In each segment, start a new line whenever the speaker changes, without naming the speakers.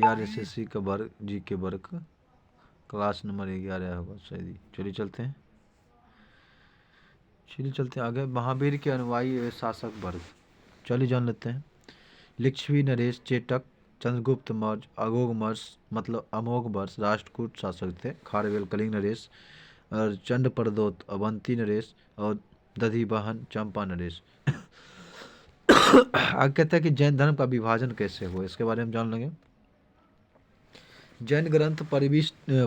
यार एसएससी का वर्ग जी के वर्ग क्लास नंबर 11 होगा शायद। चलिए चलते हैं आगे। महावीर के अनुयायी एवं शासक वर्ग, चलिए जान लेते हैं। लिच्छवी नरेश, चेटक, चंद्रगुप्त मौर्य, अघोग वर्ष मतलब अमोघ वर्ष राष्ट्रकूट शासक थे। खारवेल कलिंग नरेश और चंड प्रदोत अवंती नरेश और दधिवाहन चंपा नरेश। आगे कहता है कि जैन धर्म का विभाजन कैसे हुआ, इसके बारे में जान लेंगे। जैन ग्रंथ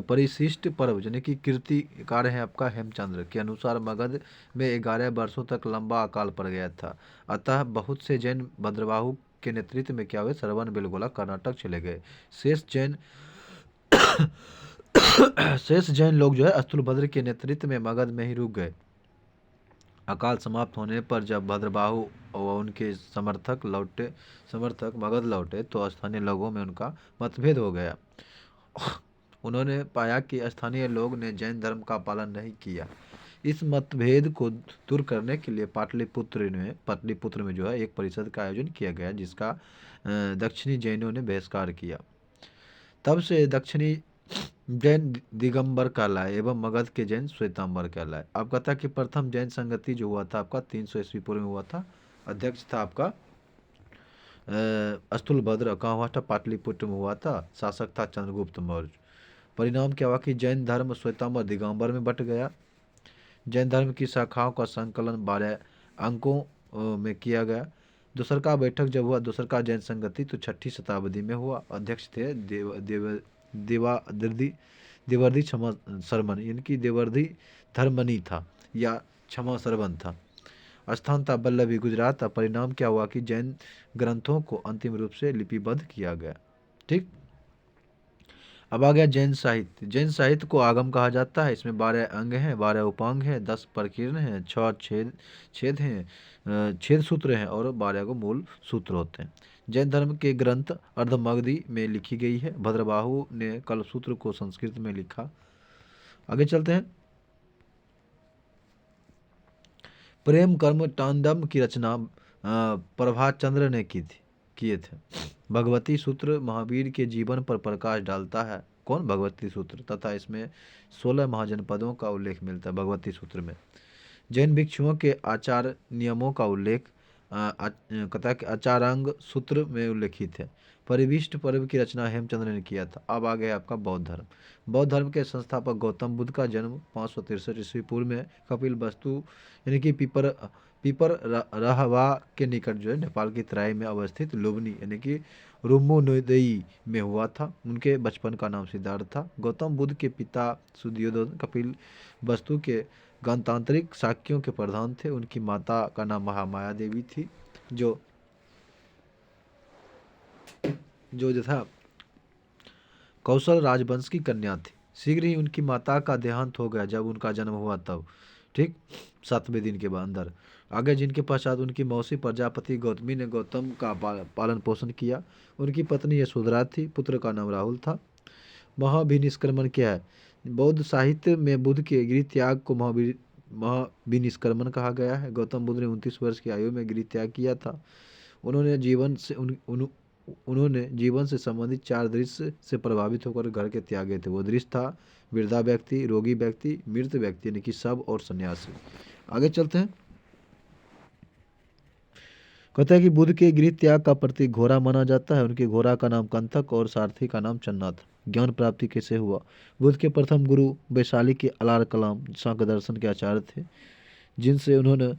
परिशिष्ट पर्व यानी कि कीर्तिकार है आपका हेमचंद्र के अनुसार मगध में 11 वर्षों तक लंबा अकाल पड़ गया था। अतः बहुत से जैन भद्रबाहु के नेतृत्व में क्या हुए, श्रवण बेलगोला कर्नाटक चले गए। शेष जैन शेष जैन लोग जो है स्थूलभद्र के नेतृत्व में मगध में ही रुक गए। अकाल समाप्त होने पर जब भद्रबाहु और उनके समर्थक मगध लौटे तो स्थानीय लोगों में उनका मतभेद हो गया। उन्होंने पाया कि स्थानीय लोग ने जैन धर्म का पालन नहीं किया। इस मतभेद को दूर करने के लिए पाटलिपुत्र में जो है एक परिषद का आयोजन किया गया, जिसका दक्षिणी जैनों ने बहिष्कार किया। तब से दक्षिणी जैन दिगंबर कहलाए एवं मगध के जैन श्वेतांबर कहलाए। आप कहता कि प्रथम जैन संगति जो हुआ था आपका 300 ईस्वी पूर्व में हुआ था। अध्यक्ष था आपका स्थूलभद्र, कहाँ हुआ था, पाटलिपुत्र में हुआ था। शासक था चंद्रगुप्त मौर्य। परिणाम क्या हुआ कि जैन धर्म श्वेतांबर दिगंबर में बट गया। जैन धर्म की शाखाओं का संकलन 12 अंकों में किया गया। दूसरका बैठक जब हुआ, दूसरका जैन संगति तो 6ठी शताब्दी में हुआ। अध्यक्ष थे देवर्धि क्षमा शर्मन, इनकी देवर्धि धर्मनी था या क्षमा शर्मन था। स्थान था वल्लभी गुजरात। परिणाम क्या हुआ कि जैन ग्रंथों को अंतिम रूप से लिपिबद्ध किया गया। ठीक, अब आ गया जैन साहित्य। जैन साहित्य को आगम कहा जाता है। इसमें 12 अंग हैं, 12 उपांग हैं, 10 प्रकीर्ण हैं, 6 छेद हैं, छेद सूत्र हैं और 12 को मूल सूत्र होते हैं। जैन धर्म के ग्रंथ अर्धमगधी में लिखी गई है। भद्रबाहु ने कल्पसूत्र को संस्कृत में लिखा। आगे चलते हैं। प्रेम कर्म तांडव की रचना प्रभाचंद्र ने किए थे। भगवती सूत्र महावीर के जीवन पर प्रकाश डालता है। कौन? भगवती सूत्र। तथा इसमें 16 महाजनपदों का उल्लेख मिलता है भगवती सूत्र में। जैन भिक्षुओं के आचार नियमों का उल्लेख कथा के आचारांग सूत्र में उल्लेखित है। परिविष्ट पर्व की रचना हेमचंद्र ने किया था। अब आ गया आपका बौद्ध धर्म। बौद्ध धर्म के संस्थापक गौतम बुद्ध का जन्म 563 ईस्वी पूर्व में कपिल वस्तु यानी कि पीपर रहवा के निकट जो है नेपाल की तराई में अवस्थित लुम्बिनी यानी कि रुम्बुनुदई में हुआ था। उनके बचपन का नाम सिद्धार्थ था। गौतम बुद्ध के पिता सुद्योधन कपिल वस्तु के गणतांत्रिक शाक्यों के प्रधान थे। उनकी माता का नाम महामाया देवी थी, जो था कौशल राजवंश की कन्या थी। शीघ्र ही उनकी माता का देहांत हो गया जब उनका जन्म हुआ तब। ठीक, 7वें दिन के अंदर। आगे जिनके पश्चात उनकी मौसी प्रजापति गौतमी ने गौतम का पालन पोषण किया। उनकी पत्नी यशोधरा थी। पुत्र का नाम राहुल था। महाभिनिष्क्रमण क्या है? बौद्ध साहित्य में बुद्ध के गृह त्याग को महाभिनिष्क्रमण कहा गया है। गौतम बुद्ध ने 29 वर्ष की आयु में गृह त्याग किया था। उन्होंने जीवन से संबंधित 4 दृश्य से प्रभावित होकर घर के त्यागे थे। वो दृश्य था वृद्धा व्यक्ति, रोगी व्यक्ति, मृत व्यक्ति यानी कि शव और सन्यासी। आगे चलते हैं। कहते हैं कि बुद्ध के गृह त्याग का प्रतीक घोड़ा माना जाता है। उनके घोड़ा का नाम कंथक और सारथी का नाम चन्ना था। ज्ञान प्राप्ति कैसे हुआ? बुद्ध के प्रथम गुरु वैशाली के अलार कलाम सांख्य दर्शन के आचार्य थे, जिनसे उन्होंने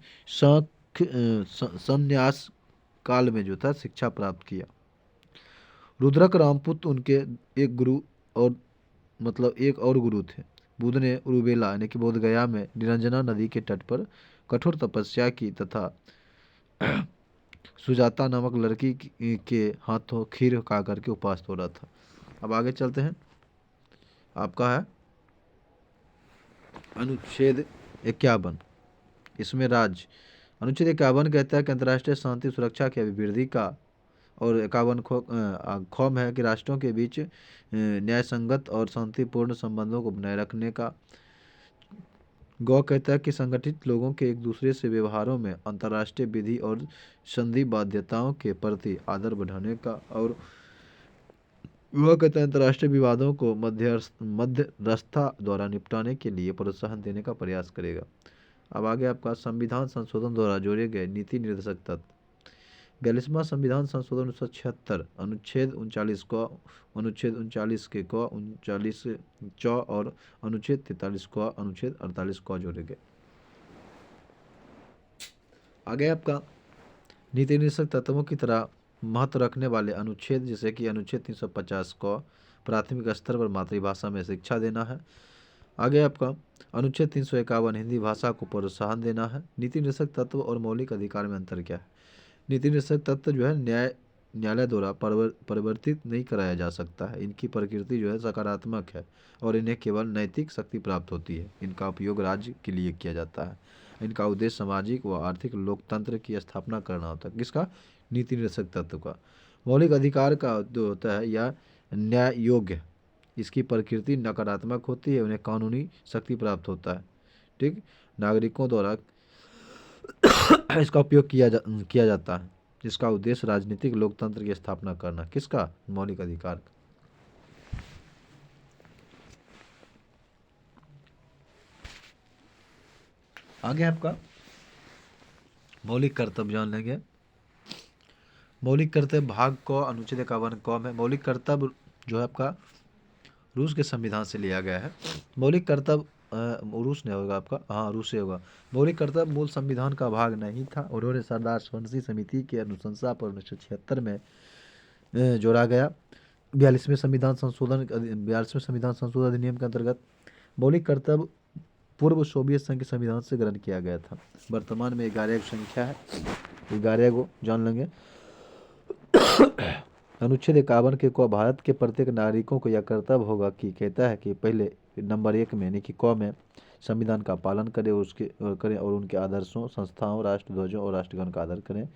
संन्यास काल में जो था शिक्षा प्राप्त किया। रुद्रक रामपुत उनके एक और गुरु थे। बुद्ध ने उरुबेला यानी कि बोध गया में निरंजना नदी के तट पर कठोर तपस्या की तथा सुजाता नामक लड़की के हाथों खीर खा करके उपवास तोड़ा था। अब आगे चलते हैं। आपका है अनुच्छेद 51। इसमें अनुच्छेद 51 कहता है कि अंतर्राष्ट्रीय शांति सुरक्षा की अभिवृद्धि का, और 51 खौम है कि राष्ट्रों के बीच न्यायसंगत और शांतिपूर्ण संबंधों को बनाए रखने का। गौ कहता है कि संगठित लोगों के एक दूसरे से व्यवहारों में अंतर्राष्ट्रीय विधि और संधि बाध्यताओं के प्रति आदर बढ़ाने का। और वह कहते हैं अंतर्राष्ट्रीय विवादों को मध्यस्थता द्वारा निपटाने के लिए प्रोत्साहन देने का प्रयास करेगा। अब आगे आपका संविधान संशोधन द्वारा जोड़े गए नीति निर्देशक तत्व। 42वां संविधान संशोधन 1976 अनुच्छेद 39 क, अनुच्छेद 39 के क, 39 च और अनुच्छेद 43 क, अनुच्छेद 48 क जोड़े गए। आगे आपका नीति निर्देशक तत्वों की तरह महत्व रखने वाले अनुच्छेद जैसे कि अनुच्छेद 350 क प्राथमिक स्तर पर मातृभाषा में शिक्षा देना है। आगे आपका अनुच्छेद 351 हिंदी भाषा को प्रोत्साहन देना है। नीति निर्देशक तत्व और मौलिक अधिकार में अंतर क्या है? नीति निर्देशक तत्व जो है न्यायालय द्वारा परिवर्तित नहीं कराया जा सकता है। इनकी प्रकृति जो है सकारात्मक है और इन्हें केवल नैतिक शक्ति प्राप्त होती है। इनका उपयोग राज्य के लिए किया जाता है। इनका उद्देश्य सामाजिक व आर्थिक लोकतंत्र की स्थापना करना होता है। किसका? नीति निर्देशक तत्व का। मौलिक अधिकार का जो होता है या न्याय योग्य, इसकी प्रकृति नकारात्मक होती है। उन्हें कानूनी शक्ति प्राप्त होता है। ठीक, नागरिकों द्वारा इसका उपयोग किया जाता है। इसका उद्देश्य राजनीतिक लोकतंत्र की स्थापना करना। किसका? मौलिक अधिकार। आगे आपका मौलिक कर्तव्य जान लेंगे। मौलिक कर्तव्य भाग को अनुच्छेद 51 क में मौलिक कर्तव्य जो है आपका रूस के संविधान से लिया गया है। मौलिक कर्तव्य रूस नहीं होगा आपका, हाँ रूस से होगा। मौलिक कर्तव्य मूल संविधान का भाग नहीं था। उन्होंने सरदार सोलंकी समिति के अनुशंसा पर 1976 में जोड़ा गया। 42वें संविधान संशोधन अधिनियम के अंतर्गत मौलिक कर्तव्य पूर्व सोवियत संघ के संविधान से ग्रहण किया गया था। वर्तमान में 11 की संख्या है, 11 को जान लेंगे। अनुच्छेद 51 के क भारत के प्रत्येक नागरिकों को यह कर्तव्य होगा कि कहता है कि पहले नंबर 1 में यानी कि क में संविधान का पालन करें और उनके आदर्शों, संस्थाओं, राष्ट्रध्वजों और राष्ट्रगान का आदर करें।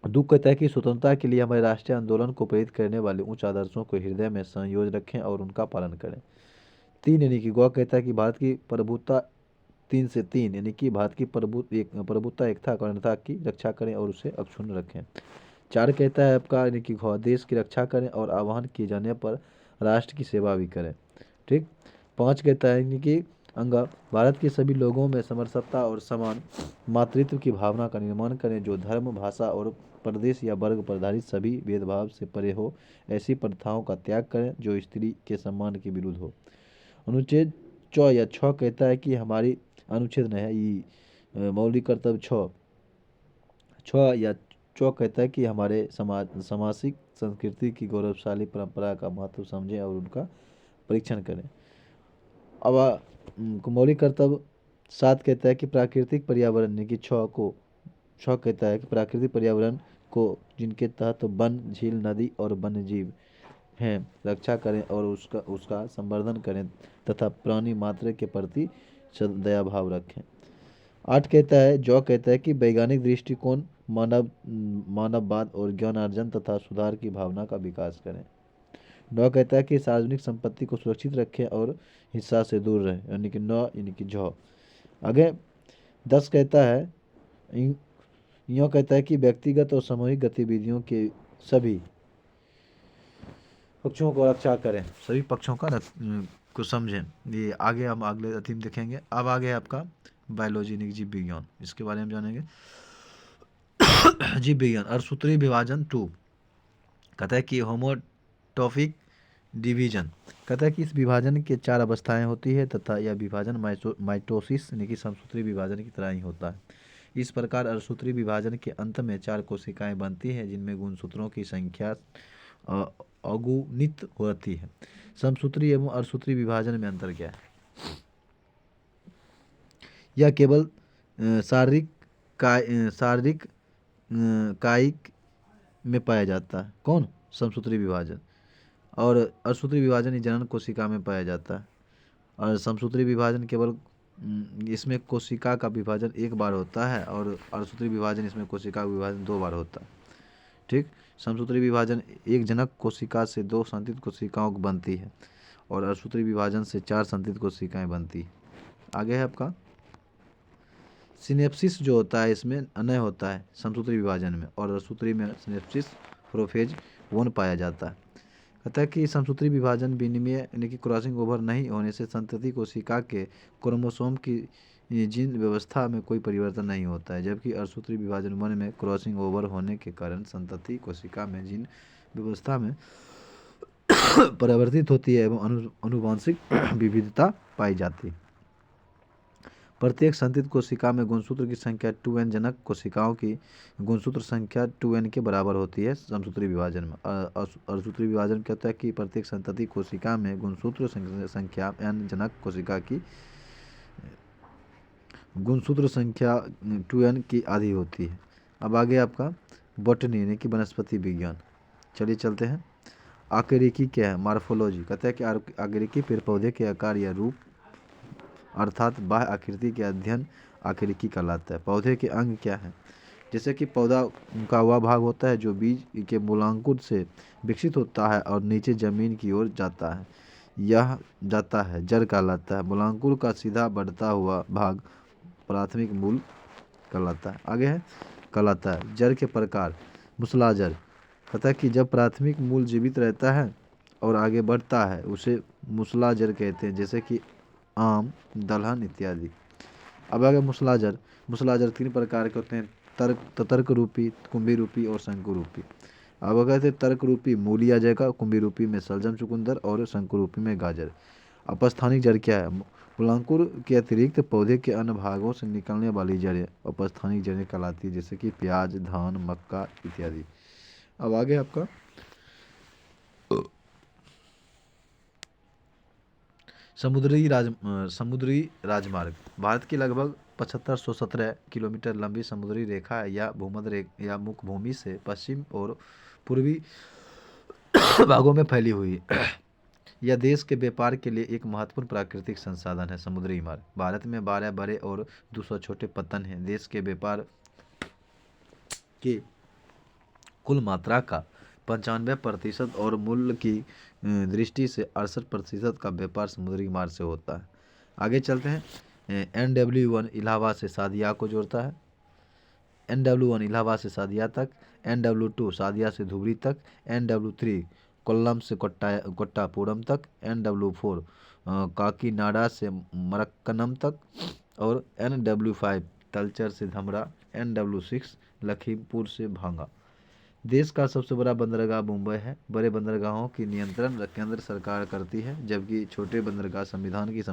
2 कहता है कि स्वतंत्रता के लिए हमारे राष्ट्रीय आंदोलन को प्रेरित करने वाले उच्च आदर्शों को हृदय में संयोज रखें और उनका पालन करें। 3 यानी कि ग कहता है कि भारत की प्रभुता 3 से 3 यानी कि भारत की प्रभुता एकता अखंडता की रक्षा करें और उसे अक्षुण्ण रखें। 4 कहता है आपका यानी कि देश की रक्षा करें और आह्वान किए जाने पर राष्ट्र की सेवा भी करें। ठीक। 5 कहता है यानी कि अंगा भारत के सभी लोगों में समरसता और समान मातृत्व की भावना का निर्माण करें जो धर्म, भाषा और प्रदेश या वर्ग पर आधारित सभी भेदभाव से परे हो। ऐसी प्रथाओं का त्याग करें जो स्त्री के सम्मान के विरुद्ध हो। अनुच्छेद 6 या 6 कहता है कि हमारी अनुच्छेद नहीं है ये मौलिक कर्तव्य 6 या 6 कहता है कि हमारे सामाजिक संस्कृति की गौरवशाली परंपरा का महत्व समझें और उनका परीक्षण करें। अब मौलिक कर्तव्य 7 कहता है कि प्राकृतिक पर्यावरण यानी कि 6 कहता है कि प्राकृतिक पर्यावरण को जिनके तहत वन, झील, नदी और वन्य जीव हैं रक्षा करें और उसका संवर्धन करें तथा प्राणी मात्र के प्रति दया भाव रखें। 8 कहता है कि वैज्ञानिक दृष्टिकोण, मानववाद और ज्ञानार्जन तथा सुधार की भावना का विकास करें। 9 कहता है कि सार्वजनिक संपत्ति को सुरक्षित रखें और हिंसा से दूर रहें यानी कि 9 यानी कि झ। आगे 10 कहता है यह कहता है कि व्यक्तिगत और सामूहिक गतिविधियों के सभी पक्षों को रक्षा करें, सभी पक्षों का को समझें। ये आगे हम अगले थीम देखेंगे। अब आगे आपका बायोलॉजी यानी जीव विज्ञान, इसके बारे में जानेंगे। जीव विज्ञान अर्थसूत्री विभाजन 2 कहता है कि होमोटॉपिक डिवीजन कहता है कि इस विभाजन के 4 अवस्थाएं होती है तथा यह विभाजन माइटोसिस यानी कि समसूत्री विभाजन की तरह ही होता है। इस प्रकार अर्थसूत्री विभाजन के अंत में 4 कोशिकाएं बनती हैं जिनमें गुणसूत्रों की संख्या अगुणित होती है। समसूत्री एवं अर्थसूत्री विभाजन में अंतर क्या है? यह केवल शारीरिक कायिक में पाया जाता है। कौन? समसूत्री विभाजन। और अर्थसूत्री विभाजन जनन कोशिका में पाया जाता है। और समसूत्री विभाजन केवल इसमें कोशिका का विभाजन एक बार होता है और अर्थसूत्री विभाजन इसमें कोशिका का विभाजन 2 बार होता है। ठीक। समसूत्री विभाजन एक जनक कोशिका से 2 संतति कोशिकाओं बनती है और अर्थसूत्री विभाजन से 4 संतति कोशिकाएं बनती है। आगे है आपका सिनेप्सिस जो होता है इसमें अनय होता है समसूत्री विभाजन में और अर्थसूत्री में सिनेप्सिस प्रोफेज वन पाया जाता है। कहता है कि समसूत्री विभाजन विनिमय यानी कि क्रॉसिंग ओवर नहीं होने से संतति कोशिका के क्रोमोसोम की जीन व्यवस्था में कोई परिवर्तन नहीं होता है, जबकि अर्धसूत्री विभाजन वन में क्रॉसिंग ओवर होने के कारण संतति कोशिका में जीन व्यवस्था में परिवर्तित होती है एवं अनुवांशिक विविधता पाई जाती है। प्रत्येक संतति कोशिका में गुणसूत्र की संख्या 2n जनक कोशिकाओं की गुणसूत्र संख्या 2n के बराबर होती है। समसूत्री विभाजन में अर्धसूत्री विभाजन कहता है कि प्रत्येक संतति कोशिका में गुणसूत्र संख्या n जनक कोशिका की गुणसूत्र संख्या 2n की आधी होती है। अब आगे आपका बॉटनी यानी कि वनस्पति विज्ञान। चलिए चलते हैं। आकृति क्या है? मार्फोलॉजी कहता है कि आकृति पेड़ पौधे के आकार या रूप अर्थात बाह्य आकृति के अध्ययन आकृति कहलाता है। पौधे के अंग क्या है? जैसे कि पौधा का वह भाग होता है जो बीज के मूलांकुर से विकसित होता है और नीचे जमीन की ओर जाता है, यह जाता है जड़ कहलाता है। मूलांकुर का सीधा बढ़ता हुआ भाग प्राथमिक मूल कहलाता है। आगे है कहलाता है। जड़ के प्रकार मूसलाजड़ कहता है कि जब प्राथमिक मूल जीवित रहता है और आगे बढ़ता है उसे मूसलाजड़ कहते हैं, जैसे कि आम, दलहन इत्यादि। अब आगे मूसलाजड़। मूसलाजड़ 3 प्रकार के होते हैं, तर्क रूपी, कुंभी रूपी और शंकु रूपी। अब अगर कहते तर्क रूपी मूली आ जाएगा, कुंभी रूपी में शलजम चुकंदर और शंकु रूपी में गाजर। अपस्थानिक जड़ क्या है? मूलांकुर के अतिरिक्त पौधे के अन्य भागों से निकलने वाली जड़ें अपस्थानिक जड़ें कहलाती है, जैसे कि प्याज, धान, मक्का इत्यादि। अब आगे आपका समुद्री राजमार्ग। भारत की लगभग 7517 किलोमीटर लंबी समुद्री रेखा या भूमध्य या मुखभूमि से पश्चिम और पूर्वी भागों में फैली हुई है। यह देश के व्यापार के लिए एक महत्वपूर्ण प्राकृतिक संसाधन है। समुद्री मार्ग। भारत में 12 बड़े और 200 छोटे पत्तन हैं। देश के व्यापार की कुल मात्रा का 95% और मूल्य की दृष्टि से 68% का व्यापार समुद्री मार्ग से होता है। आगे चलते हैं। NW1 इलाहाबाद से सादिया को जोड़ता है। NW1 इलाहाबाद से सादिया तक, NW2 सादिया से धुबरी तक, NW3 कोल्लम से कोट्टापुरम तक, NW4 काकीनाडा से मरक्कनम तक और NW5 तलचर से धमरा, NW6 लखीमपुर से भांगा। देश का सबसे बड़ा बंदरगाह मुंबई है। बड़े बंदरगाहों की नियंत्रण केंद्र सरकार करती है, जबकि छोटे बंदरगाह संविधान की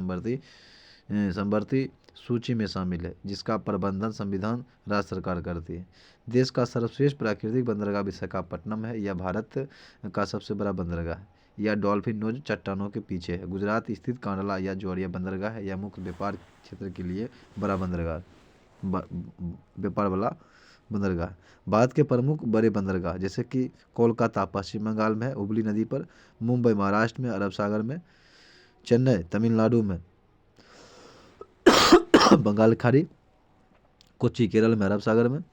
समवर्ती सूची में शामिल है, जिसका प्रबंधन संविधान राज्य सरकार करती है। देश का सर्वश्रेष्ठ प्राकृतिक बंदरगाह विशाखापट्टनम है। यह भारत का सबसे बड़ा बंदरगाह है। यह डॉल्फिन नोज चट्टानों के पीछे है। गुजरात स्थित कांडला या जोड़िया बंदरगाह है। यह मुख्य व्यापार क्षेत्र के लिए बड़ा बंदरगाह व्यापार वाला बंदरगाह। भारत के प्रमुख बड़े बंदरगाह जैसे कि कोलकाता पश्चिम बंगाल में है हुबली नदी पर, मुंबई महाराष्ट्र में अरब सागर में, चेन्नई तमिलनाडु में बंगाल खाड़ी, कोच्चि केरल में अरब सागर में,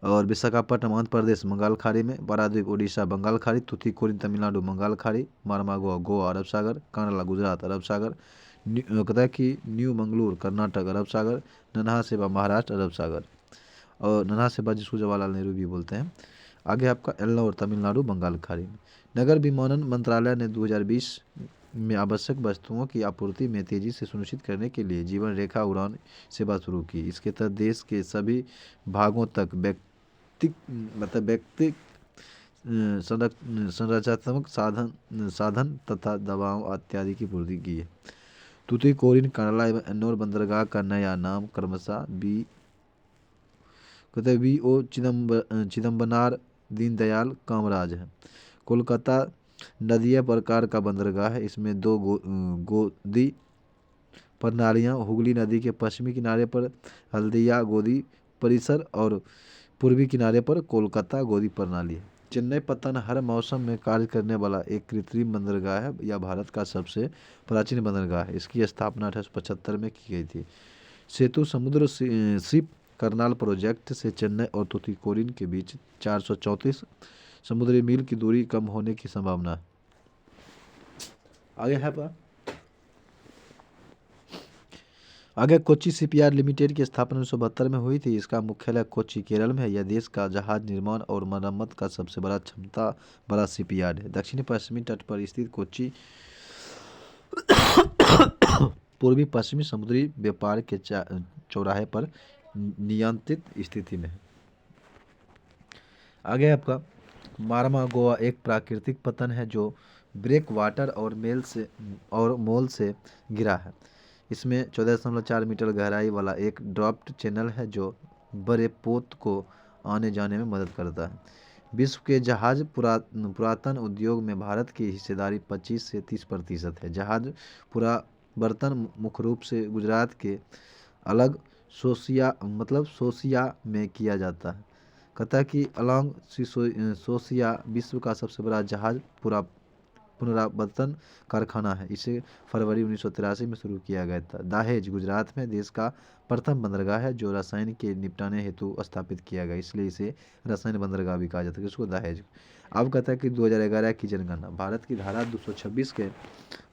और विशाखापट्टनम आंध्र प्रदेश बंगाल खाड़ी में, पारादीप उड़ीसा बंगाल खाड़ी, तूतीकोरिन तमिलनाडु बंगाल खाड़ी, मारमागो गोवा अरब सागर, कांडला गुजरात अरब सागर, कहता है कि न्यू मंगलूर कर्नाटक अरब सागर, नन्हा सेवा महाराष्ट्र अरब सागर, और नन्हा सेवा जिसको जवाहरलाल नेहरू भी बोलते हैं। आगे आपका एल्नौर तमिलनाडु बंगाल खाड़ी में। नगर विमानन मंत्रालय ने 2020 में आवश्यक वस्तुओं की आपूर्ति में तेजी से सुनिश्चित करने के लिए जीवन रेखा उड़ान सेवा शुरू की। इसके तहत देश के सभी भागों तक व्यक्ति संरचनात्मक साधन तथा दवाओं इत्यादि की पूर्ति की है। तूतीकोरिन कांडला एवं एन्नौर बंदरगाह का नया नाम क्रमशः VO चिदम्बनार दीनदयाल कामराज है। कोलकाता नदीय प्रकार का बंदरगाह है। इसमें 2 गोदी प्रणालियाँ हुगली नदी के पश्चिमी किनारे पर हल्दिया गोदी परिसर और पूर्वी किनारे पर कोलकाता गोदी प्रणाली है। चेन्नई पत्तन हर मौसम में कार्य करने वाला एक कृत्रिम बंदरगाह है। यह भारत का सबसे प्राचीन बंदरगाह है। इसकी स्थापना 1875 में की गई थी। सेतु समुद्र शिप करनाल प्रोजेक्ट से चेन्नई और तूतीकोरिन के बीच 434 समुद्री मील की दूरी कम होने की संभावना है। आगे है आगे कोच्चि शिपयार्ड लिमिटेड की स्थापना 1972 में हुई थी। इसका मुख्यालय कोच्चि केरल में है। यह देश का जहाज निर्माण और मरम्मत का सबसे बड़ा क्षमता बड़ा शिपयार्ड है। दक्षिणी पश्चिमी तट पर स्थित कोच्चि पूर्वी पश्चिमी समुद्री व्यापार के चौराहे पर नियंत्रित स्थिति में है। आगे आपका मारमा गोवा एक प्राकृतिक पतन है जो ब्रेक वाटर और मोल से गिरा है। इसमें 14.4 मीटर गहराई वाला एक ड्राफ्ट चैनल है जो बड़े पोत को आने जाने में मदद करता है। विश्व के जहाज पुरातन उद्योग में भारत की हिस्सेदारी 25 से 30% है। जहाज पुरावर्तन मुख्य रूप से गुजरात के अलग सोसिया में किया जाता है। कहता है कि अलॉन्ग सोसिया विश्व का सबसे बड़ा जहाज पुनरावर्तन कारखाना है। इसे फरवरी 1983 में शुरू किया गया था। दहेज गुजरात में देश का प्रथम बंदरगाह है जो रसायन के निपटाने हेतु स्थापित किया गया, इसलिए इसे रसायन बंदरगाह भी कहा जाता है। इसको दहेज। अब कहता है कि 2011 की जनगणना भारत की धारा 226 के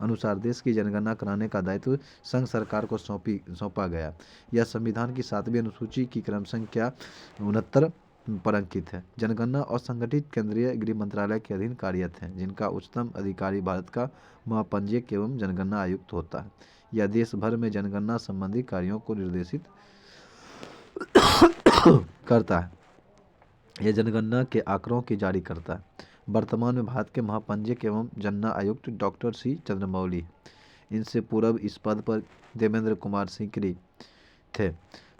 अनुसार देश की जनगणना कराने का दायित्व संघ सरकार को सौंपा गया। यह संविधान की 7वीं अनुसूची की क्रम संख्या 69 पर अंकित है। जनगणना और संगठित केंद्रीय गृह मंत्रालय के अधीन कार्यरत हैं, जिनका उच्चतम अधिकारी भारत का महापंजीयक एवं जनगणना आयुक्त होता है। यह देश भर में जनगणना संबंधी कार्यों को निर्देशित करता है। यह जनगणना के आंकड़ों की जारी करता है। वर्तमान में भारत के महापंजीयक एवं जनगणना आयुक्त डॉक्टर सी चंद्रमौली। इनसे पूर्व इस पद पर देवेंद्र कुमार सिकरी थे।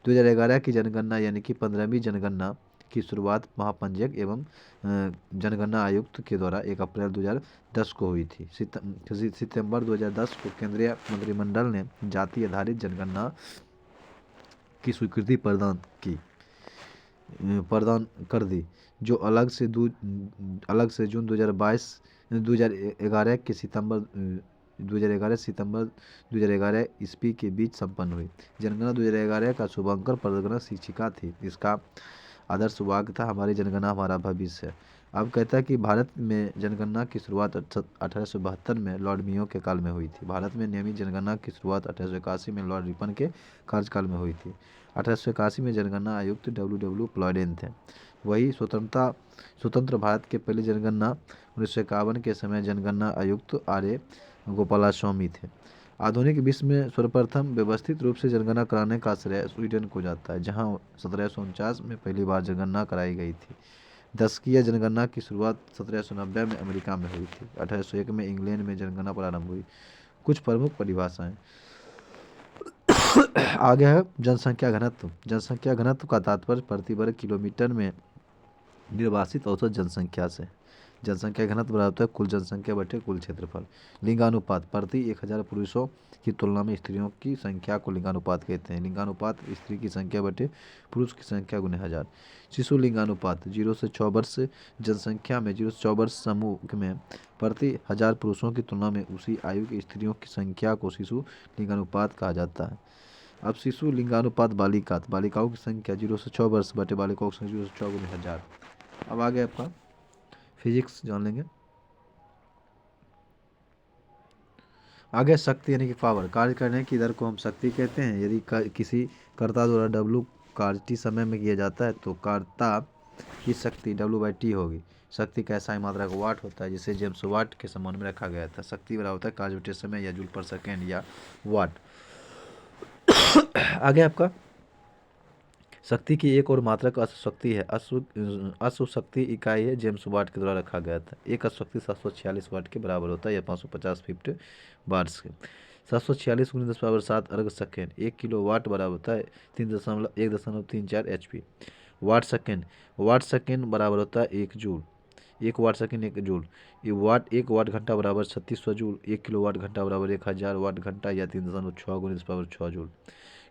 2011 की जनगणना यानी कि 15वीं जनगणना की शुरुआत महापंजीयक एवं जनगणना आयुक्त के द्वारा 1 अप्रैल 2010 को हुई थी। सितंबर 2010 को केंद्रीय मंत्रिमंडल ने जाति आधारित जनगणना की स्वीकृति प्रदान कर दी, जो अलग से जून 2011 सितंबर 2011 ईस्वी के बीच संपन्न हुई। जनगणना 2011 का शुभांकर प्रगणना शिक्षिका थी। इसका आदर्श वाक्य था, हमारी जनगणना हमारा भविष्य है। अब कहता है कि भारत में जनगणना की शुरुआत 1872 में लॉर्ड मियो के काल में हुई थी। भारत में नियमित जनगणना की शुरुआत 1881 में लॉर्ड रिपन के कार्यकाल में हुई थी। 1881 में जनगणना आयुक्त W प्लॉयडेन थे। वही स्वतंत्र भारत के पहले जनगणना 1951 के समय जनगणना आयुक्त RA गोपालास्वामी थे। आधुनिक विश्व में सर्वप्रथम व्यवस्थित रूप से जनगणना कराने का श्रेय स्वीडन को जाता है, जहां 1749 में पहली बार जनगणना कराई गई थी। दशकीय जनगणना की शुरुआत 1790 में अमेरिका में हुई थी। 1801 में इंग्लैंड में जनगणना प्रारंभ हुई। कुछ प्रमुख परिभाषाएं आगे है। जनसंख्या घनत्व। जनसंख्या घनत्व का तात्पर्य प्रति वर्ग किलोमीटर में निर्वासित औसत जनसंख्या से। जनसंख्या घनत्व बराबर होता है कुल जनसंख्या बटे कुल क्षेत्रफल। लिंगानुपात प्रति 1000 पुरुषों की तुलना में स्त्रियों की संख्या को लिंगानुपात कहते हैं। लिंगानुपात स्त्री की संख्या बटे पुरुष की संख्या गुने 1000। शिशु लिंगानुपात 0 से 6 वर्ष जनसंख्या में 0 से 6 वर्ष समूह में प्रति 1000 पुरुषों की तुलना में उसी आयु की स्त्रियों की संख्या को शिशु लिंगानुपात कहा जाता है। अब शिशु लिंगानुपात बालिकाओं की संख्या 0 से 6 वर्ष बटे बालिकाओं की संख्या 0 से 6 गुने 1000। अब आगे आपका फिजिक्स जान लेंगे। आगे शक्ति यानी कि पावर। कार्य करने की दर को हम शक्ति कहते हैं। यदि किसी कर्ता द्वारा W कार्य T समय में किया जाता है तो कर्ता की शक्ति W/T होगी। शक्ति का SI मात्रा का वाट होता है, जिसे जेम्स वाट के संबंध में रखा गया था। शक्ति बराबर होता है कार्य बटे समय या जूल पर सेकेंड या वाट। आगे आपका शक्ति की एक और मात्रक अश्वशक्ति है। अश्वशक्ति इकाई है जेम्स वाट के द्वारा रखा गया था। एक अश्वशक्ति 746 वाट के बराबर होता है या 550 फिफ्ट वाट्स के। 746 × 10⁻7 अर्ग सेकेंड। 1 किलो वाट बराबर होता है 1.34 HP। वाट सेकेंड बराबर होता है 1 joule. 1 watt second 1 joule. 1 watt घंटा बराबर 3600 जूल। 1 किलो वाट घंटा बराबर 1000 वाट घंटा या 3.6 × 10⁻6 जूल।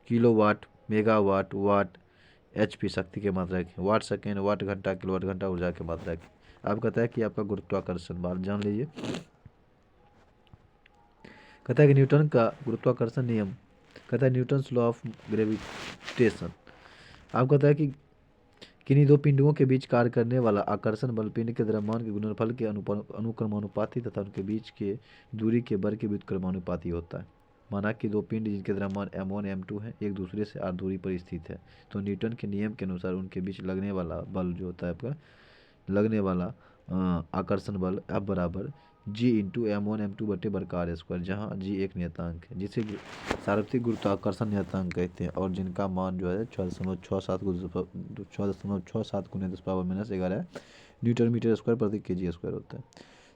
किलो वाट, मेगावाट, वाट, HP शक्ति के मात्रा की। वाट सेकेंड, वाट घंटा, किलोवाट घंटा ऊर्जा की मात्रा की। अब कहता है कि आपका गुरुत्वाकर्षण बात जान लीजिए। कहता है कि न्यूटन का गुरुत्वाकर्षण नियम। कहता है न्यूटन्स लॉ ऑफ ग्रेविटेशन। अब कहता है कि किन्हीं दो पिंडों के बीच कार्य करने वाला आकर्षण बल पिंड के द्रव्यमान के गुणनफल के अनुक्रमानुपाती तथा उनके बीच के दूरी के वर्ग के व्युत्क्रमानुपाती होता है। माना कि दो पिंड जिनके द्रव्यमान m1 m2 है एक दूसरे से r दूरी पर स्थित है, तो न्यूटन के नियम के अनुसार उनके बीच लगने वाला बल जो होता है आपका लगने वाला आकर्षण बल F बराबर G इंटू m1 m2 बटे वर्ग r स्क्वायर, जहाँ G एक नियतांक है जिसे सार्वत्रिक गुरुत्वाकर्षण नियतांक कहते हैं और जिनका मान जो है 6.67 गुने 10⁻⁻11 न्यूटन मीटर स्क्वायर प्रति केजी स्क्वायर होता है।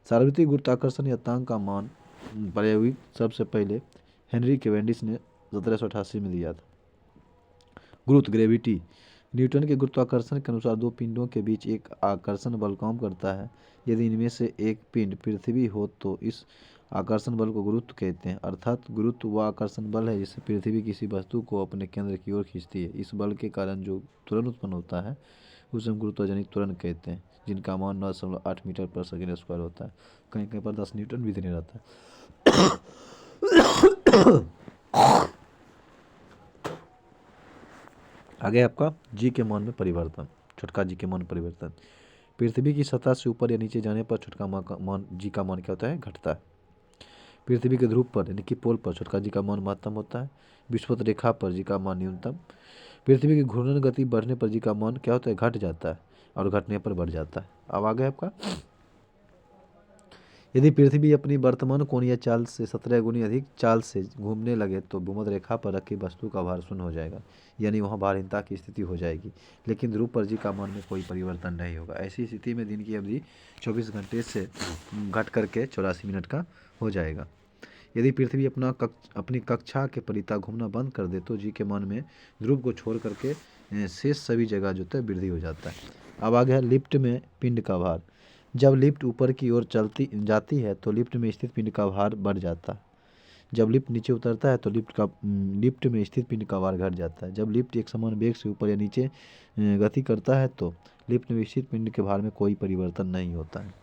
सार्वत्रिक गुरुत्वाकर्षण नियतांक का मान प्रायोगिक सबसे पहले हेनरी कैवेंडिश ने 1788 में दिया था। गुरुत्व ग्रेविटी न्यूटन के गुरुत्वाकर्षण के अनुसार दो पिंडों के बीच एक आकर्षण बल काम करता है। यदि इनमें से एक पिंड पृथ्वी हो तो इस आकर्षण बल को गुरुत्व कहते हैं। अर्थात गुरुत्व वह आकर्षण बल है जिससे पृथ्वी किसी वस्तु को अपने केंद्र की ओर खींचती है। इस बल के कारण जो त्वरण उत्पन्न होता है उसे हम गुरुत्वाजनित त्वरण कहते हैं, जिनका मान 9.8 मीटर पर सेकेंड स्क्वायर होता है। कहीं कहीं पर 10 न्यूटन भी देने रहता है। आगे आपका जी के मान में परिवर्तन, छोटका जी के मान परिवर्तन। पृथ्वी की सतह से ऊपर या नीचे जाने पर छोटका मान जी का मान क्या होता है, घटता है। पृथ्वी के ध्रुव पर यानी कि पोल पर छोटका जी का मान महत्तम होता है। विषुवत रेखा पर जी का मान न्यूनतम। पृथ्वी की घूर्णन गति बढ़ने पर जी का मान क्या होता है, घट जाता है और घटने पर बढ़ जाता है। अब आगे आपका यदि पृथ्वी अपनी वर्तमान कोणीय चाल से 17 गुनी अधिक चाल से घूमने लगे तो भूमध्य रेखा पर रखी वस्तु का भार शून्य हो जाएगा, यानी वहाँ भारहीनता की स्थिति हो जाएगी। लेकिन ध्रुव पर जी का मान में कोई परिवर्तन नहीं होगा। ऐसी स्थिति में दिन की अवधि 24 घंटे से घट करके 84 मिनट का हो जाएगा। यदि पृथ्वी अपनी कक्षा के परिता घूमना बंद कर दे तो जी के मान में ध्रुव को छोड़ करके शेष सभी जगह जो है वृद्धि हो जाता है। अब आ गया लिफ्ट में पिंड का भार। जब लिफ्ट ऊपर की ओर चलती जाती है तो लिफ्ट में स्थित पिंड का भार बढ़ जाता है। जब लिफ्ट नीचे उतरता है तो लिफ्ट में स्थित पिंड का भार घट जाता है। जब लिफ्ट एक समान वेग से ऊपर या नीचे गति करता है तो लिफ्ट में स्थित पिंड के भार में कोई परिवर्तन नहीं होता है।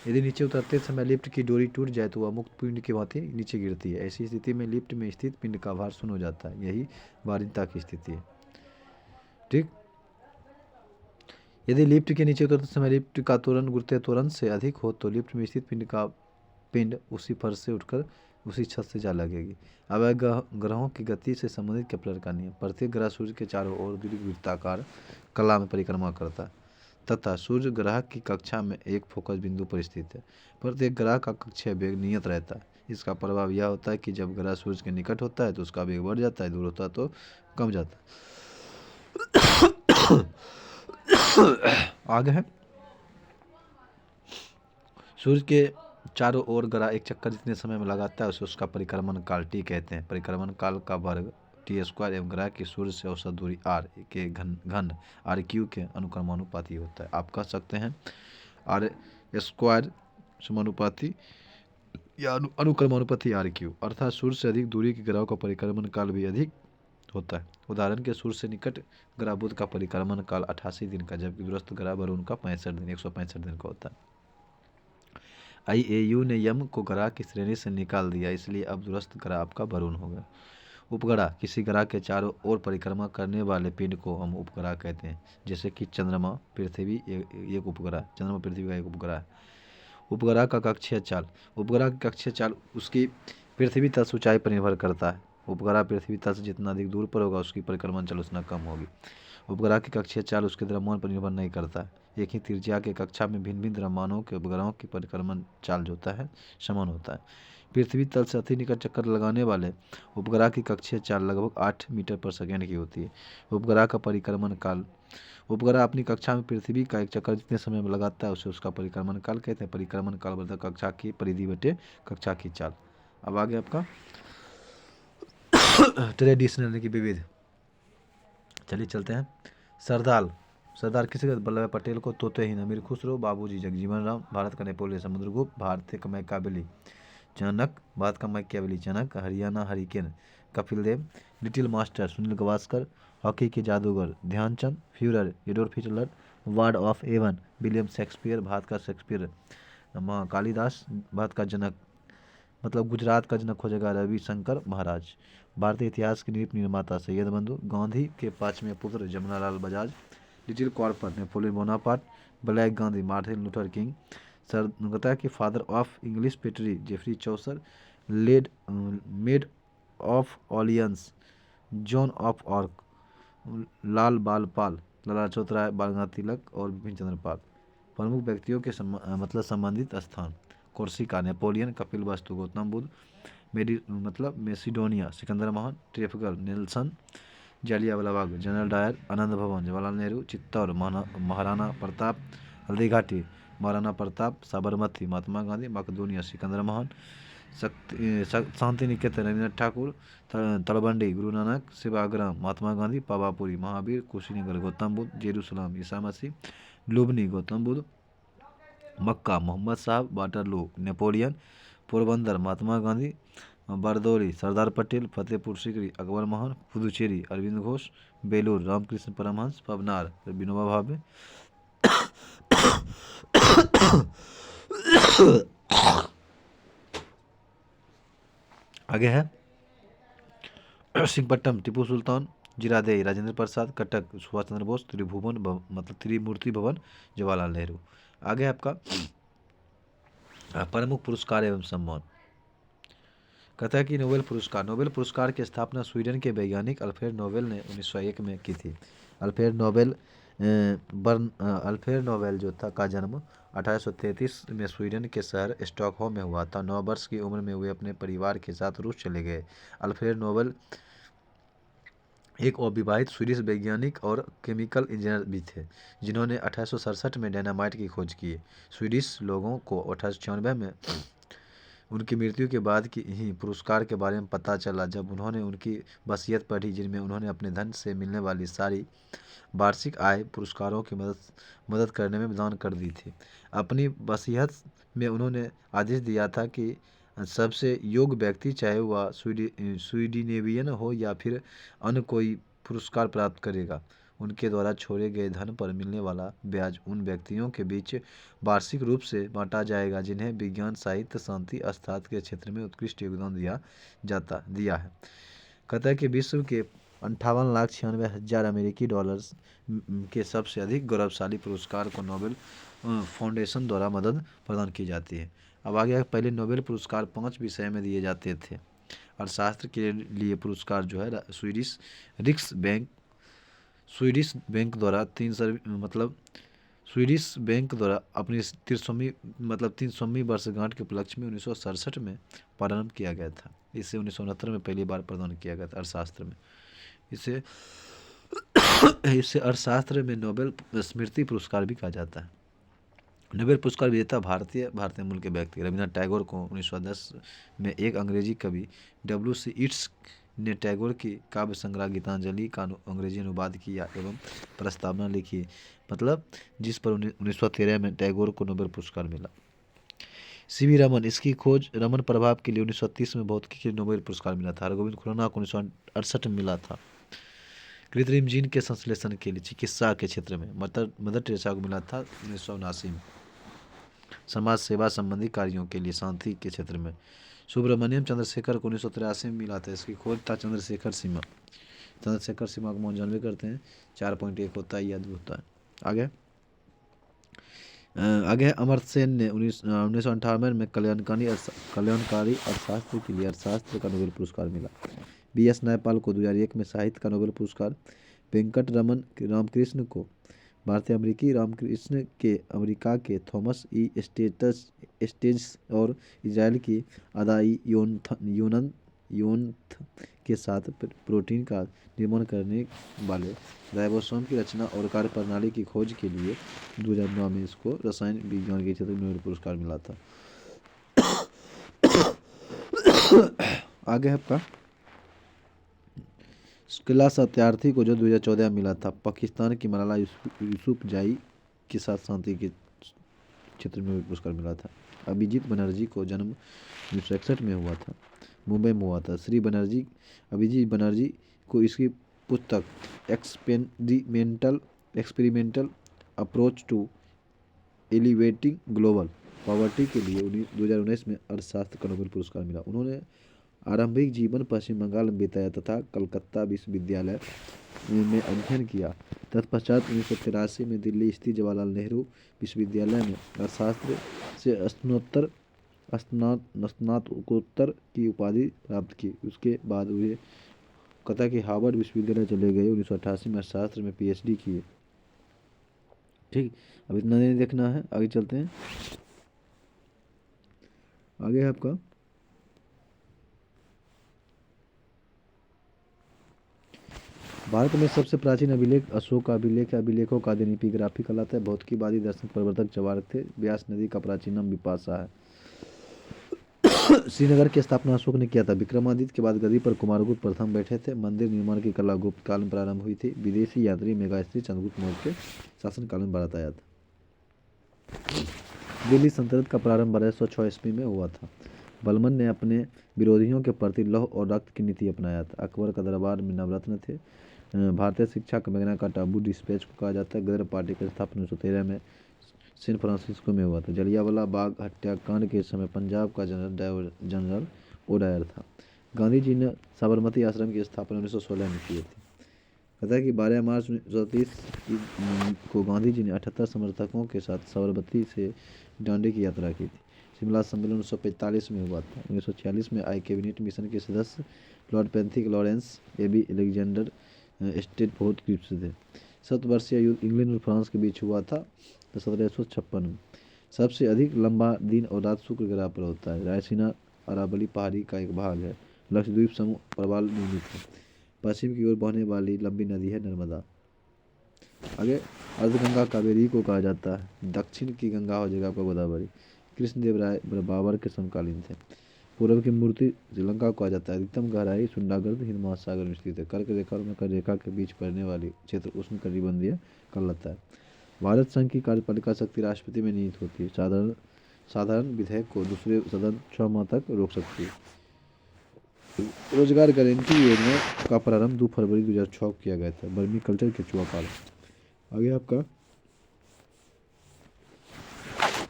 यदि नीचे उतरते समय लिफ्ट की डोरी टूट जाए तो वह मुक्त पिंड की भांति नीचे गिरती है। ऐसी स्थिति में लिफ्ट में स्थित पिंड का भार शून्य हो जाता है। यही भारीनता की स्थिति है। ठीक। यदि लिफ्ट के नीचे उतरते समय लिफ्ट का त्वरण गुरुत्वीय त्वरण से अधिक हो तो लिफ्ट में स्थित पिंड उसी फर्श से उठकर उसी छत से जा लगेगी। अब ग्रहों की गति से संबंधित केपलर का नियम। प्रत्येक ग्रह सूर्य के चारों ओर दीर्घवृत्ताकार कला में परिक्रमा करता है तथा सूर्य ग्रह की कक्षा में एक फोकस बिंदु पर स्थित है। प्रत्येक ग्रह का कक्षीय वेग नियत रहता है। इसका प्रभाव यह होता है कि जब ग्रह सूर्य के निकट होता है तो उसका वेग बढ़ जाता है, दूर होता है तो कम जाता है। आगे है सूर्य के चारों ओर ग्रह एक चक्कर जितने समय में लगाता है उसे उसका परिक्रमण काल टी कहते हैं। परिक्रमण काल का वर्ग टी स्क्वायर एवं ग्रह की सूर्य से औसत दूरी आर के घन आर क्यू के अनुक्रमानुपाती होता है। आप कह सकते हैं आर स्क्वायर समानुपाती या अनुक्रमानुपाती आर क्यू, अर्थात सूर्य से अधिक दूरी के ग्रहों का परिक्रमण काल भी अधिक होता है। उदाहरण के सूर्य से निकट ग्रह बुध का परिक्रमण काल 88 दिन का, जबकि दूरस्थ ग्रह वरुण का 165 दिन का होता है। IAU ने यम को ग्रह की श्रेणी से निकाल दिया, इसलिए अब दूरस्थ ग्रह आपका वरुण होगा। उपग्रह किसी ग्रह के चारों ओर परिक्रमा करने वाले पिंड को हम उपग्रह कहते हैं, जैसे कि चंद्रमा पृथ्वी एक उपग्रह, चंद्रमा पृथ्वी का एक उपग्रह है। उपग्रह का कक्षीय चाल। उपग्रह की कक्षीय चाल उसकी पृथ्वी तल से ऊंचाई पर निर्भर करता है। उपग्रह पृथ्वी तल से जितना अधिक दूर पर होगा उसकी परिक्रमण चाल उतना कम होगी। उपग्रह की कक्षीय चाल उसके द्रव्यमान पर निर्भर नहीं करता है। एक ही त्रिज्या के कक्षा में भिन्न भिन्न द्रव्यमानों के उपग्रहों की परिक्रमण चाल जो होता है समान होता है। पृथ्वी तल से अति निकट चक्कर लगाने वाले उपग्रह की कक्षीय चाल लगभग 8 मीटर पर सेकेंड की होती है। उपग्रह का परिक्रमण काल। उपग्रह अपनी कक्षा में पृथ्वी का एक चक्कर जितने समय में लगाता है उसे उसका परिक्रमण काल कहते हैं। परिक्रमण काल बदल कक्षा की परिधि बटे कक्षा की चाल। अब आगे आपका ट्रेडिशनल यानी कि विविध। चलिए चलते हैं। सरदार किसे कहते? वल्लभ भाई पटेल को। तोते ही अमीर खुसरो, बाबूजी जगजीवन राम, भारत का नेपोलियन समुद्रगुप्त, भारत का मैकाबेली चाणक, भारत का Machiavelli Chanakya, Haryana hurricane Kapil Dev, little master Sunil Gavaskar, hockey के जादूगर Dhyanchand, Fuhrer Adolf Hitler, bard of Avon William Shakespeare, Bharat का शेक्सपियर, कालिदास भारत का जनक मतलब गुजरात का जनक हो जाएगा रविशंकर महाराज, भारतीय इतिहास के निर्माता सैयद बंधु, गांधी के 5वें पुत्र Jamunalal Bajaj, little कॉर्पर Napoleon Bonaparte, black Gandhi Martin Luther king, सरगता के father of English poetry Geoffrey Chaucer, made of Orleans, John of arc, लाल बालपाल, लाला लाजपत राय, बाल गंगाधर तिलक और बिपिन चंद्र पाल। प्रमुख व्यक्तियों के मतलब संबंधित स्थान: कोर्सिका नेपोलियन, कपिल वस्तु गौतम बुद्ध, मेसिडोनिया सिकंदर महान, ट्रेफगल Nelson, Jallianwala Bagh general Dyer, आनंद भवन जवाहरलाल नेहरू, चित्तौड़ महाराणा प्रताप, हल्दीघाटी महाराणा प्रताप, साबरमती महात्मा गांधी, मकदूनिया सिकंदर महान, शांति निकेतन रविन्द्रनाथ ठाकुर, तलबंडी गुरु नानक, सेवाग्राम महात्मा गांधी, पावापुरी महावीर, कुशीनगर गौतम बुद्ध, जेरूसलम ईसा मसीह, लुबनी गौतम बुद्ध, मक्का मोहम्मद साहब, वाटरलू नेपोलियन, पोरबंदर महात्मा गांधी, बारदौली सरदार पटेल, फतेहपुर सीकरी अकबर महान, पुदुचेरी अरविंद घोष, बेलूर रामकृष्ण परमहंस, पवनार विनोबा भावे। आगे है सिंहपट्टम टीपू सुल्तान, जीरादेई राजेंद्र प्रसाद, कटक सुभाष चंद्र बोस, त्रिभुवन मतलब त्रिमूर्ति भवन जवाहरलाल नेहरू। आगे आपका प्रमुख पुरस्कार एवं सम्मान। कहता है कि नोबेल पुरस्कार की स्थापना स्वीडन के वैज्ञानिक अल्फ्रेड नोबेल ने 1901 में की थी। अल्फ्रेड नोबेल जो था का जन्म 1833 में स्वीडन के शहर स्टॉकहोम में हुआ था। 9 वर्ष की उम्र में वे अपने परिवार के साथ रूस चले गए। अल्फ्रेड नोबेल एक अविवाहित स्वीडिश वैज्ञानिक और केमिकल इंजीनियर भी थे, जिन्होंने 1867 में डायनामाइट की खोज की। स्वीडिश लोगों को 1896 में उनकी मृत्यु के बाद की ही पुरस्कार के बारे में पता चला, जब उन्होंने उनकी वसीयत पढ़ी, जिनमें उन्होंने अपने धन से मिलने वाली सारी वार्षिक आय पुरस्कारों की मदद करने में दान कर दी थी। अपनी वसीयत में उन्होंने आदेश दिया था कि सबसे योग्य व्यक्ति, चाहे वह स्वीडिनेवियन हो या फिर अन्य कोई, पुरस्कार प्राप्त करेगा। उनके द्वारा छोड़े गए धन पर मिलने वाला ब्याज उन व्यक्तियों के बीच वार्षिक रूप से बांटा जाएगा जिन्हें विज्ञान, साहित्य, शांति, अर्थशास्त्र के क्षेत्र में उत्कृष्ट योगदान दिया है। कहता है कि विश्व के 58,96,000 अमेरिकी डॉलर्स के सबसे अधिक गौरवशाली पुरस्कार को नोबेल फाउंडेशन द्वारा मदद प्रदान की जाती है। अब आगे पहले नोबेल पुरस्कार 5 विषय में दिए जाते थे। अर्थशास्त्र के लिए पुरस्कार जो है स्वीडिश बैंक द्वारा अपनी 300वीं वर्षगांठ के उपलक्ष्य में 1967 में प्रारंभ किया गया था। इसे 1969 में पहली बार प्रदान किया गया था अर्थशास्त्र में। इसे अर्थशास्त्र में नोबेल स्मृति पुरस्कार भी कहा जाता है। नोबेल पुरस्कार विजेता भारतीय मूल के व्यक्ति रविन्द्रनाथ टैगोर को 1910 में एक अंग्रेजी कवि W.C. ईट्स ने टैगोर की काव्य संग्रह गीतांजलि का अंग्रेजी अनुवाद किया एवं प्रस्तावना लिखी, जिस पर 1913 में टैगोर को नोबेल पुरस्कार मिला। C.V. रमन, इसकी खोज रमन प्रभाव के लिए 1930 में भौतिकी के लिए नोबेल पुरस्कार मिला था। हरगोविंद खुराना को 1968 में मिला था। कृत्रिम जीन के संश्लेषण के लिए चिकित्सा के क्षेत्र में मदर टेरेसा को मिला था 1979 में। समाज सेवा संबंधी कार्यों के लिए शांति के क्षेत्र में सुब्रमण्यम चंद्रशेखर को 1983 में मिला था। इसकी खोज था चंद्रशेखर सीमा को मौन जानवे करते हैं। 4.1 होता है, याद होता है। आगे अमर्त्य सेन ने 1998 में कल्याणकारी अर्थशास्त्र के लिए अर्थशास्त्र का नोबेल पुरस्कार मिला। B.S. नायपाल को 2001 में साहित्य का नोबेल पुरस्कार, वेंकट रमन रामकृष्ण को भारतीय अमेरिकी रामकृष्ण के अमेरिका के थॉमस ई स्टेट्स और इजराइल की अदाई योनथ के साथ प्रोटीन का निर्माण करने वाले राइबोसोम की रचना और कार्यप्रणाली की खोज के लिए 2009 में इसको रसायन विज्ञान के क्षेत्र में नोबेल पुरस्कार मिला था। आगे आपका किला सत्यार्थी को जो 2014 में मिला था। पाकिस्तान की मलाला यूसुफजाई के साथ शांति के क्षेत्र में पुरस्कार मिला था। अभिजीत बनर्जी को जन्म 1961 में हुआ था, मुंबई में हुआ था। अभिजीत बनर्जी को इसकी पुस्तक experimental approach to elevating global poverty के लिए 2019 में अर्थशास्त्र का नोबेल पुरस्कार मिला। उन्होंने आरंभिक जीवन पश्चिम बंगाल में बिताया तथा कलकत्ता विश्वविद्यालय में अध्ययन किया। तत्पश्चात 1983 में दिल्ली स्थित जवाहरलाल नेहरू विश्वविद्यालय में अर्थशास्त्र से स्नातकोत्तर स्नातकोत्तर की उपाधि प्राप्त की। उसके बाद वे कथा कि हार्वर्ड विश्वविद्यालय चले गए। 1988 में अर्थशास्त्र में PhD किए। ठीक, अब इतना नहीं देखना है, आगे चलते हैं। आगे है आपका भारत में सबसे प्राचीन अभिलेख अशोक का अभिलेख है। अभिलेखों का आदि एपिग्राफी कहलाता है। भौतिकीवादी दर्शन प्रवर्तक चबार थे। ब्यास नदी का प्राचीन नाम बिपाशा है। श्रीनगर की स्थापना अशोक ने किया था। विक्रमादित्य के बाद गद्दी पर कुमारगुप्त प्रथम बैठे थे। मंदिर निर्माण की कला गुप्त काल में प्रारंभ हुई थी। विदेशी यात्री मेगास्त्री चंद्रगुप्त मौर्य के शासनकाल में भारत आया था। दिल्ली सल्तनत का प्रारंभ 1206 ईस्वी में हुआ था। बलबन ने अपने विरोधियों के प्रति लौह और रक्त की नीति अपनाया था। अकबर का दरबार में नवरत्न थे। भारतीय शिक्षा का मैग्ना कार्टा टाबू डिस्पैच को कहा जाता है। गदर पार्टी की स्थापना 1913 में सैन फ्रांसिस्को में हुआ था। जलियांवाला बाग हत्याकांड के समय पंजाब का जनरल ओडायर था। गांधी जी ने साबरमती आश्रम की स्थापना 1916 में की थी। कहता है कि 12 मार्च 1930 को गांधी जी ने 78 समर्थकों के साथ साबरमती से डांडी की यात्रा की थी। शिमला सम्मेलन 1945 में हुआ था। 1946 में आई कैबिनेट मिशन के सदस्य Lord पेंथिक Lawrence AB Alexander Stafford Cripps थे। 7 वर्षीय युद्ध इंग्लैंड और फ्रांस के बीच हुआ था 1756 में। सबसे अधिक लंबा दिन और रात शुक्र ग्रह पर होता है। रायसीना अरावली पहाड़ी का एक भाग है। लक्षद्वीप समूह प्रवाल निर्मित है। पश्चिम की ओर बहने वाली लंबी नदी है नर्मदा। आगे अर्धगंगा कावेरी को कहा जाता है। दक्षिण की गंगा हो जाएगा आपका गोदावरी। कृष्णदेव राय बाबर के समकालीन थे। पूर्व की मूर्ति श्रीलंका को कहा जाता है। अधिकतम गहराई सुंडागर्द हिंद महासागर में स्थित है। कर्क रेखा और मकर रेखा के बीच पड़ने वाली क्षेत्र उष्ण कटिबंधीय कहलाता है। भारत संघ की कार्यपालिका शक्ति राष्ट्रपति में निहित होती है। साधारण विधेयक को दूसरे सदन 6 माह तक रोक सकती है। रोजगार गारंटी योजना का प्रारंभ 2 फरवरी 2006 को किया गया था। बर्मी कल्चर के चुआ काल। आगे आपका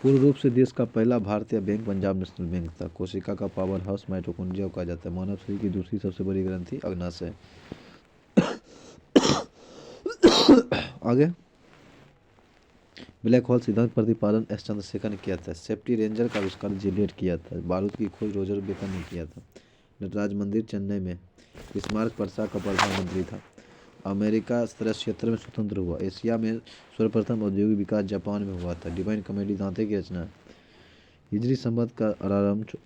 पूर्ण रूप से देश का पहला भारतीय बैंक पंजाब नेशनल बैंक था। कोशिका का पावर हाउस माइटोकॉन्ड्रिया कहा जाता है। मानव शरीर की दूसरी सबसे बड़ी ग्रंथि अग्नाशय है। आगे ब्लैक होल सिद्धांत प्रतिपादन एस चंद्रशेखर ने किया था। सेफ्टी रेंजर का आविष्कार जिलेट किया था। बारूद की खोज रोजर बेकन ने किया था। नटराज मंदिर चेन्नई में। स्मारक वर्षा का प्रधानमंत्री था। अमेरिका 17 क्षेत्र में स्वतंत्र हुआ। एशिया में सर्वप्रथम औद्योगिक विकास जापान में हुआ था। डिवाइन कॉमेडी दांते की रचना है। हिजरी संवत का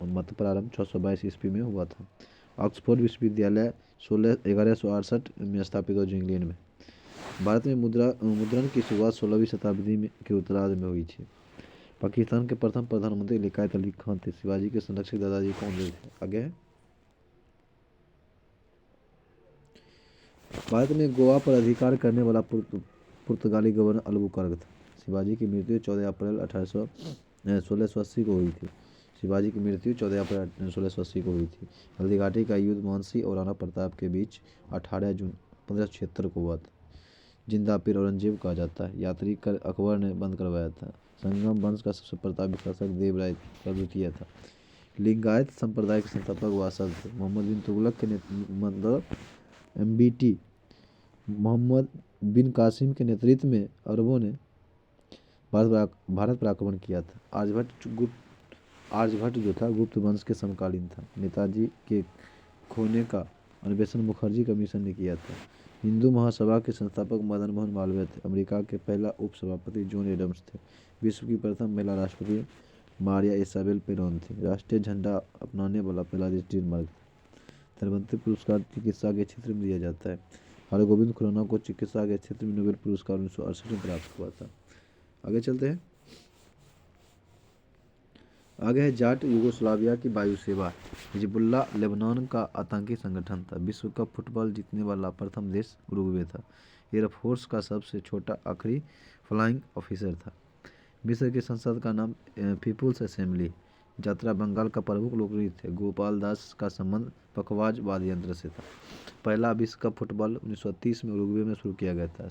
मत प्रारंभ 622 ईस्वी में हुआ था। ऑक्सफोर्ड विश्वविद्यालय 1168 में स्थापित हुआ जो इंग्लैंड में। भारत में मुद्रण की शुरुआत 16वीं शताब्दी के उत्तरार्ध में हुई थी। पाकिस्तान के प्रथम प्रधानमंत्री लियाकत अली खान थे। शिवाजी के संरक्षक दादाजी कौन थे? आगे है भारत में गोवा पर अधिकार करने वाला पुर्तगाली गवर्नर अल्बुकर्क था। शिवाजी की मृत्यु 14 अप्रैल 1680 को हुई थी। शिवाजी की मृत्यु 14 अप्रैल 1680 को हुई थी। हल्दीघाटी का युद्ध मानसी और राणा प्रताप के बीच 18 जून 1576 को हुआ था। जिंदा पीर औरंगजेब कहा जाता है। यात्री कर अकबर ने बंद करवाया था। संगम वंश का सबसे प्रतापी शासक देवराय द्वितीय था। लिंगायत संप्रदाय के संस्थापक वासद थे। मोहम्मद बिन तुगलक के मतलब MBT मोहम्मद बिन कासिम के नेतृत्व में अरबों ने भारत पर आक्रमण किया था। आर्यभट्ट जो था गुप्त वंश के समकालीन था। नेताजी के खोने का अन्वेषण मुखर्जी कमीशन ने किया था। हिंदू महासभा के संस्थापक मदन मोहन मालवीय थे। अमेरिका के पहला उपसभापति जॉन एडम्स थे। विश्व की प्रथम महिला राष्ट्रपति मारिया इसाबेल पेरोन थी। राष्ट्रीय झंडा अपनाने वाला पहला देश डेनमार्क था। धनवंतरि पुरस्कार चिकित्सा के क्षेत्र में दिया जाता है। हरगोविंद खुराना को चिकित्सा के क्षेत्र में नोबेल पुरस्कार 1968 में प्राप्त हुआ था। आगे चलते हैं। आगे है जाट यूगोस्लाविया की वायु सेवा। हिजबुल्लाह लेबनान का आतंकी संगठन था। विश्व कप फुटबॉल जीतने वाला प्रथम देश उरुग्वे था। एयरफोर्स का सबसे छोटा आखिरी फ्लाइंग ऑफिसर था। मिस्र की संसद का नाम पीपुल्स असेंबली। यात्रा बंगाल का प्रमुख लोकनृत्य थे। गोपाल दास का संबंध पखवाज वाद्य यंत्र से था। पहला विश्व कप फुटबॉल 1930 में उरुग्वे में शुरू किया गया था।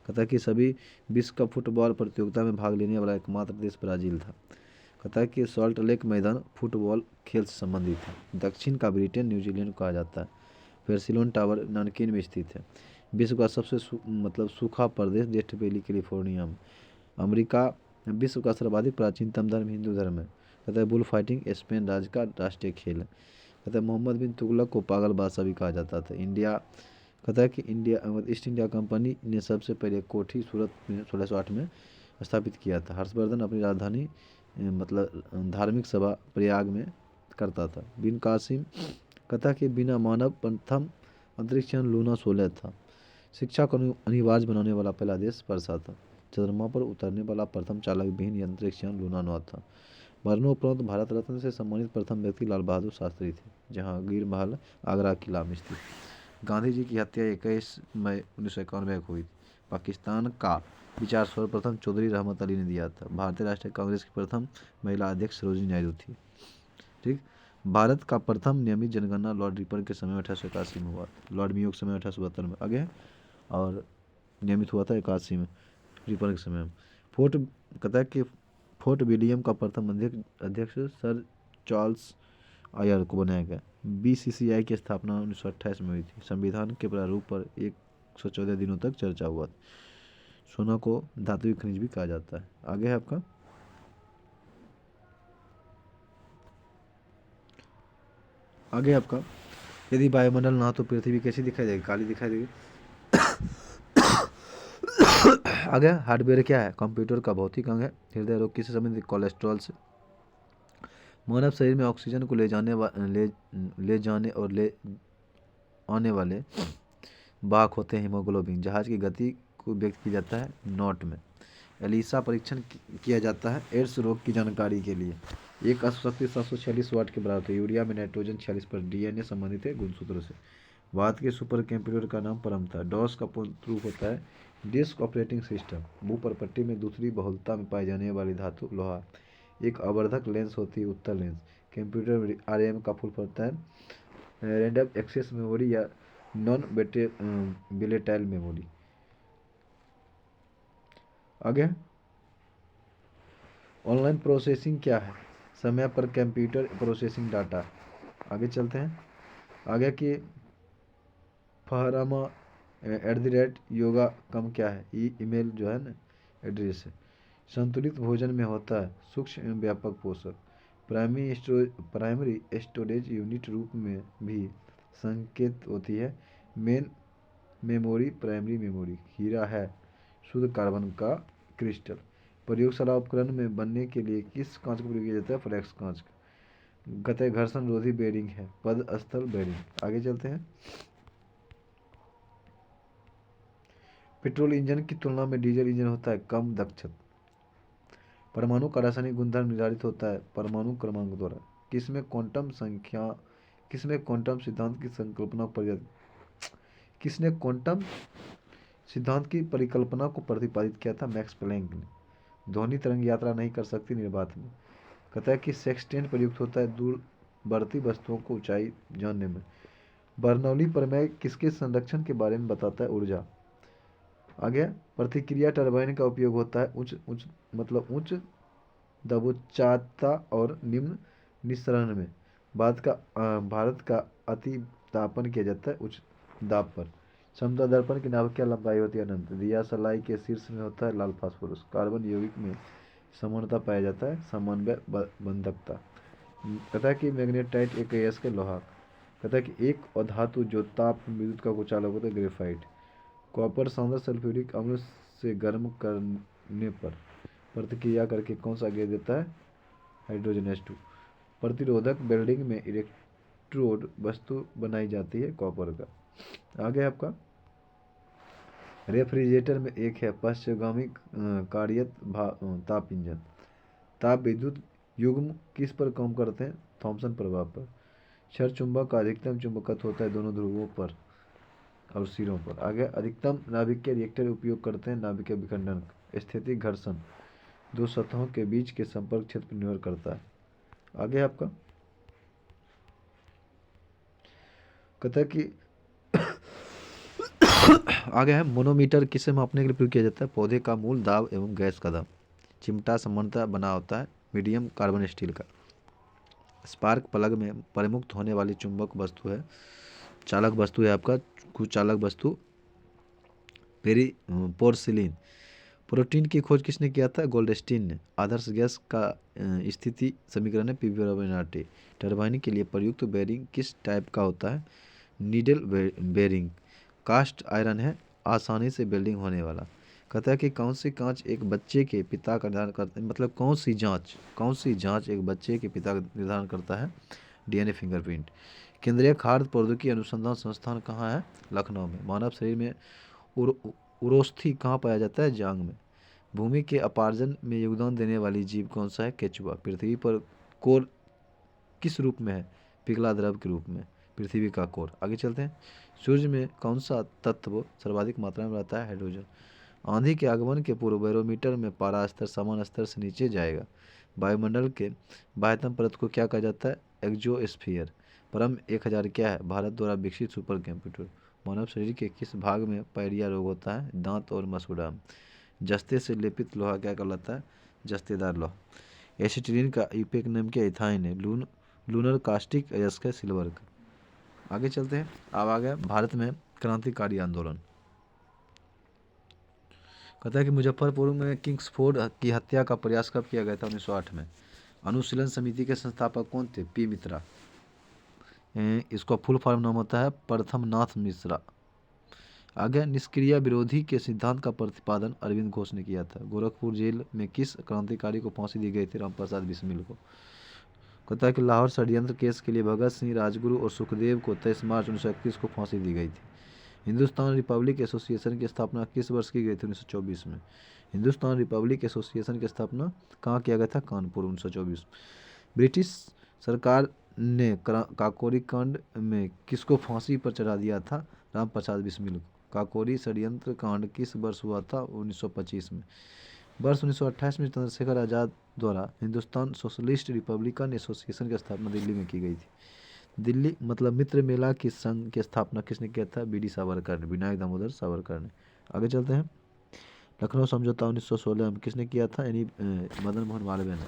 कहता है कि सभी विश्व कप फुटबॉल प्रतियोगिता में भाग लेने वाला एकमात्र देश ब्राजील था। कहता है कि सॉल्ट लेक मैदान फुटबॉल खेल से संबंधित है। दक्षिण का ब्रिटेन न्यूजीलैंड कहा जाता है। फेरसिलोन टावर नानकिन में स्थित है। विश्व का सबसे सूखा प्रदेश डेथ वैली कैलिफोर्निया में। अमेरिका विश्व का सर्वाधिक प्राचीनतम धर्म हिंदू धर्म है। कहता है बुल फाइटिंग स्पेन राज्य का राष्ट्रीय खेल है। कहता है मोहम्मद बिन तुगलक को पागल बादशाह भी कहा जाता था। इंडिया कहता है कि ईस्ट इंडिया कंपनी ने सबसे पहले कोठी सूरत में 1608 में स्थापित किया था। हर्षवर्धन अपनी राजधानी धार्मिक सभा प्रयाग में करता था। बिन कासिम कहता कि बिना मानव प्रथम अंतरिक्ष यान लूना 16 था। शिक्षा को अनिवार्य बनाने वाला पहला देश परसा था। चंद्रमा पर उतरने वाला प्रथम चालक विहीन अंतरिक्ष यान लूना 9 था। मरणोपरांत भारत रत्न से सम्मानित प्रथम व्यक्ति लाल बहादुर शास्त्री थे। जहांगीर महल आगरा किला में स्थित। गांधी जी की हत्या 21 मई 1991 को हुई थी। पाकिस्तान का विचार सर्वप्रथम चौधरी रहमत अली ने दिया था। भारतीय राष्ट्रीय कांग्रेस की प्रथम महिला अध्यक्ष सरोजिनी नायडू थी। ठीक। भारत का प्रथम नियमित जनगणना लॉर्ड रिपन के समय 1881 में हुआ। लॉर्ड मियो के समय 1872 में आगे, और नियमित हुआ था 81 में रिपन के समय में। फोर्ट कहता है कि फोर्ट विलियम का प्रथम अध्यक्ष सर चार्ल्स आयर को बनाया गया। बीसीसीआई की स्थापना 1928 में हुई थी। संविधान के प्रारूप पर 114 दिनों तक चर्चा हुआ था। सोना को धातुविक खनिज भी कहा जाता है। आगे है आपका यदि वायुमंडल ना तो पृथ्वी कैसी दिखाई देगी? काली दिखाई देगी। आगे हार्डवेयर क्या है? कंप्यूटर का भौतिक अंग है। हृदय रोग किससे संबंधित? कोलेस्ट्रॉल से। मानव शरीर में ऑक्सीजन को ले जाने और ले आने वाले वाहक होते हैं हीमोग्लोबिन। जहाज की गति को व्यक्त किया जाता है नॉट में। एलिसा परीक्षण किया जाता है एड्स रोग की जानकारी के लिए। एक अश्वशक्ति 746 वाट के बराबर है। यूरिया में नाइट्रोजन 46 पर डीएनए संबंधित है गुणसूत्र से। भारत के सुपर कंप्यूटर का नाम परम था। डॉस का पूर्ण रूप होता है डिस्क ऑपरेटिंग सिस्टम। भूपर्पट्टी में दूसरी बहुलता में पाई जाने वाली धातु लोहा। एक आवर्धक लेंस होती है उत्तल लेंस। कंप्यूटर में आरएम का फुल होता है रैंडम एक्सेस मेमोरी या नॉन वोलेटाइल मेमोरी। आगे ऑनलाइन प्रोसेसिंग क्या है? समय पर कंप्यूटर प्रोसेसिंग डाटा। आगे चलते हैं। आगे की फहरामा @योगा कम क्या है? ईमेल जो है ना एड्रेस है। संतुलित भोजन में होता है सूक्ष्म एवं व्यापक पोषक। प्राइमरी स्टोरेज यूनिट रूप में भी संकेत होती है मेन मेमोरी प्राइमरी मेमोरी। हीरा है शुद्ध कार्बन का क्रिस्टल। प्रयोगशाला उपकरण में बनने के लिए किस कांच का प्रयोग किया जाता है? फ्लेक्स कांच का। गति घर्षण रोधी बेरिंग है पद स्थल बेरिंग। आगे चलते हैं। पेट्रोल इंजन की तुलना में डीजल इंजन होता है कम दक्ष। परमाणु का रासायनिक गुणधर्म निर्धारित होता है परमाणु क्रमांक द्वारा। किसमें क्वांटम सिद्धांत की संकल्पना किसने क्वांटम सिद्धांत की परिकल्पना को प्रतिपादित किया था? मैक्स प्लैंक ने। ध्वनि तरंग यात्रा नहीं कर सकती निर्वात में। कहता है कि सेक्सटेंट प्रयुक्त होता है दूर बढ़ती वस्तुओं को ऊंचाई जानने में। बर्नौली प्रमेय किसके संरक्षण के बारे में बताता है? ऊर्जा। आगे प्रतिक्रिया टरबाइन का उपयोग होता है उच्च दबोचाता और निम्न निस्सरण में। भारत का अति तापन किया जाता है उच्च दाब पर। समता दर्पण की नाभिक क्या लंबाई होती है? अनंत। दिया सलाई के शीर्ष में होता है लाल फास्फोरस। कार्बन यौगिक में समानता पाया जाता है समन्वय बंधकता। कहता है कि मैग्नेटाइट एक अयस्क लोहा। कहता है कि एक अधातु जो ताप विद्युत का कुचालक होता है ग्रेफाइट। कॉपर सांद्र सल्फ्यूरिक अम्ल से गर्म करने पर प्रतिक्रिया करके कौन सा गैस देता है? Hydrogen H2। प्रतिरोधक वेल्डिंग में इलेक्ट्रोड वस्तु बनाई जाती है कॉपर का। आगे आपका रेफ्रिजरेटर में एक है पश्चगामी कार्यत ताप इंजन। ताप विद्युत युग्म किस पर काम करते हैं? थॉमसन प्रभाव पर। क्षर चुंबक का अधिकतम चुंबकत्व होता है दोनों ध्रुवों पर और सिरों पर। आगे अधिकतम नाभिकीय रिएक्टर उपयोग करते हैं नाभिकीय विखंडन। स्थैतिक घर्षण दो सतहों के बीच के संपर्क क्षेत्र पर निर्भर करता है। आगे आपका कहता है कि आगे है मोनोमीटर किसे मापने के लिए प्रयोग किया जाता है? पौधे का मूल दाब एवं गैस का दाब। चिमटा सामान्यतः बना होता है मीडियम कार्बन स्टील का। स्पार्क प्लग में परिमुक्त होने वाली चुंबक वस्तु है चालक वस्तु है आपका कुचालक वस्तु पोर्सिलिन। प्रोटीन की खोज किसने किया था? गोल्डस्टीन ने। आदर्श गैस का स्थिति समीकरण है पीवी बराबर एनआरटी। टरबाइन के लिए प्रयुक्त बेरिंग किस टाइप का होता है? Needle bearing. कास्ट आयरन है आसानी से वेल्डिंग होने वाला। कहता है कि कौन सी जांच एक बच्चे के पिता का निर्धारण करता है, मतलब कौन सी जांच एक बच्चे के पिता का निर्धारण करता है? DNA fingerprint. केंद्रीय खाद्य प्रौद्योगिकी अनुसंधान संस्थान कहाँ है? लखनऊ में। मानव शरीर में उरोस्थी कहाँ पाया जाता है? जांग में। भूमि के अपार्जन में योगदान देने वाली जीव कौन सा है? केचुआ। पृथ्वी पर कोर किस रूप में है? पिघला द्रव के रूप में। पृथ्वी का कोर। आगे चलते हैं। सूर्य में कौन सा तत्व सर्वाधिक मात्रा में रहता है? हाइड्रोजन। आंधी के आगमन के पूर्व बैरोमीटर में पारा स्तर सामान्य स्तर से नीचे जाएगा। वायुमंडल के बाह्यतम परत को क्या कहा जाता है? एक्सोस्फीयर। परम 1000 क्या है? भारत द्वारा विकसित सुपर कंप्यूटर। मानव शरीर के किस भाग में पायरिया रोग होता है? दांत और मसूड़ा। जस्ते से लेपित लोहा क्या कहलाता है? जस्तेदार लोहा। एसिटिलीन का यूपेक नाम क्या? इथाइन है। लूनर कास्टिक अयस्क है सिल्वर का। आगे चलते हैं। अब आ गया भारत में क्रांतिकारी आंदोलन। कहता है कि मुजफ्फरपुर में किंग्सफोर्ड की हत्या का प्रयास कब किया गया था? 1908 में। अनुशीलन समिति के संस्थापक कौन थे? पी मित्रा। इसका फुल फॉर्म नाम होता है प्रथम नाथ मिश्रा। आगे निष्क्रिय विरोधी के सिद्धांत का प्रतिपादन अरविंद घोष ने किया था। गोरखपुर जेल में किस क्रांतिकारी को फांसी दी गई थी? रामप्रसाद बिस्मिल को। कहता है कि लाहौर षड्यंत्र केस के लिए भगत सिंह, राजगुरु और सुखदेव को 23 मार्च 1931 को फांसी दी गई थी। हिंदुस्तान रिपब्लिक एसोसिएशन की स्थापना किस वर्ष की गई थी? 1924 में। हिंदुस्तान रिपब्लिक एसोसिएशन की स्थापना कहाँ किया गया था? कानपुर, 1924। ब्रिटिश सरकार ने काकोरी कांड में किसको फांसी पर चढ़ा दिया था? रामप्रसाद बिस्मिल को। काकोरी षड्यंत्र कांड किस वर्ष हुआ था? 1925 में। वर्ष 1928 में चंद्रशेखर आज़ाद द्वारा हिंदुस्तान सोशलिस्ट रिपब्लिकन एसोसिएशन की स्थापना दिल्ली में की गई थी। दिल्ली मतलब मित्र मेला की संघ की स्थापना किसने किया था? बी डी सावरकर ने, विनायक दामोदर सावरकर ने। आगे चलते हैं। लखनऊ समझौता 1916 में किसने किया था? यानी मदन मोहन मालवीय ने।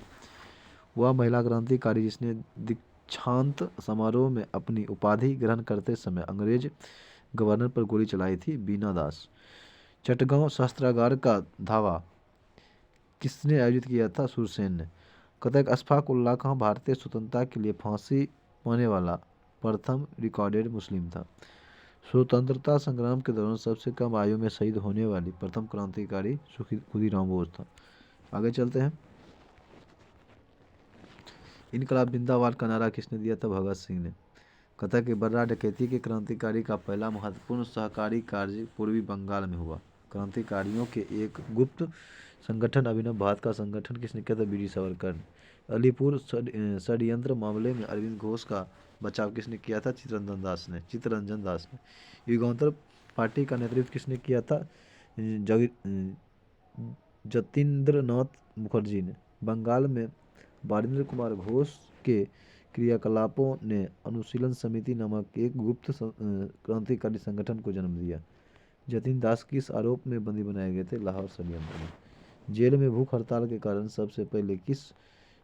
वह महिला क्रांतिकारी जिसने दीक्षांत समारोह में अपनी उपाधि ग्रहण करते समय अंग्रेज गवर्नर पर गोली चलाई थी? बीना दास। चटगांव शस्त्रागार का धावा किसने आयोजित किया था? सुरसेन ने। कतक अशफाक उल्लाह खां भारतीय स्वतंत्रता के लिए फांसी पाने वाला प्रथम रिकॉर्डेड मुस्लिम था। स्वतंत्रता संग्राम के दौरान सबसे कम आयु में शहीद होने वाली प्रथम क्रांतिकारी खुदीराम बोस था। आगे चलते हैं। इनकलाब जिंदाबाद का नारा किसने दिया था? भगत सिंह ने। कथा के बर्रा डकैती के क्रांतिकारी का पहला महत्वपूर्ण सहकारी कार्य पूर्वी बंगाल में हुआ। क्रांतिकारियों के एक गुप्त संगठन अभिनव भारत का संगठन किसने किया था? बी डी सावरकर ने। अलीपुर षड्यंत्र मामले में अरविंद घोष का बचाव किसने किया था? चित्तरंजन दास ने। युगांतर पार्टी का नेतृत्व किसने किया था? जतीन्द्रनाथ मुखर्जी ने। बंगाल में बारिंद्र कुमार घोष के क्रियाकलापों ने अनुशीलन समिति नामक एक गुप्त क्रांतिकारी संगठन को जन्म दिया। जतिन दास किस आरोप में बंदी बनाए गए थे? लाहौर षड्यंत्र में। जेल में भूख हड़ताल के कारण सबसे पहले किस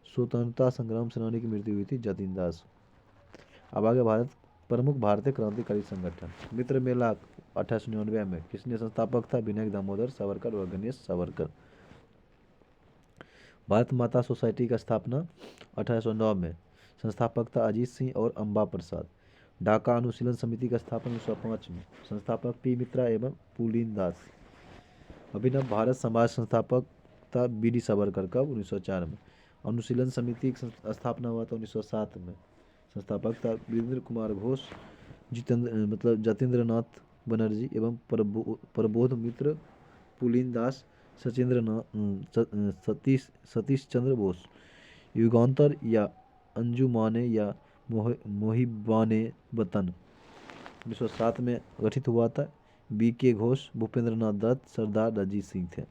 स्वतंत्रता संग्राम सेनानी की मृत्यु हुई थी? जतिन दास। अब आगे प्रमुख भारतीय क्रांतिकारी संगठन। मित्र मेला 1899 में किसने संस्थापक था? विनायक दामोदर सावरकर और गणेश सावरकर। भारत माता सोसाइटी का स्थापना 1809 में। संस्थापक था अजीत सिंह और अम्बा प्रसाद। ढाका अनुशीलन समिति का स्थापना 1905 में। संस्थापक पी मित्रा एवं पुलीन दास। अभिनव भारत समाज संस्थापक था बी डी सावरकर। कब? 1904 में। अनुशीलन समिति की स्थापना हुआ था 1907 में। संस्थापक था वीरेंद्र कुमार घोष, जतेंद्रनाथ बनर्जी एवं प्रबोध मित्र, पुलीन दास, सतीश चंद्र बोस। युगांतर या अंजुमाने या मोहिबाने वतन 1907 में गठित हुआ था। बी के घोष, भूपेंद्र नाथ दत्त, सरदार रंजीत सिंह थे।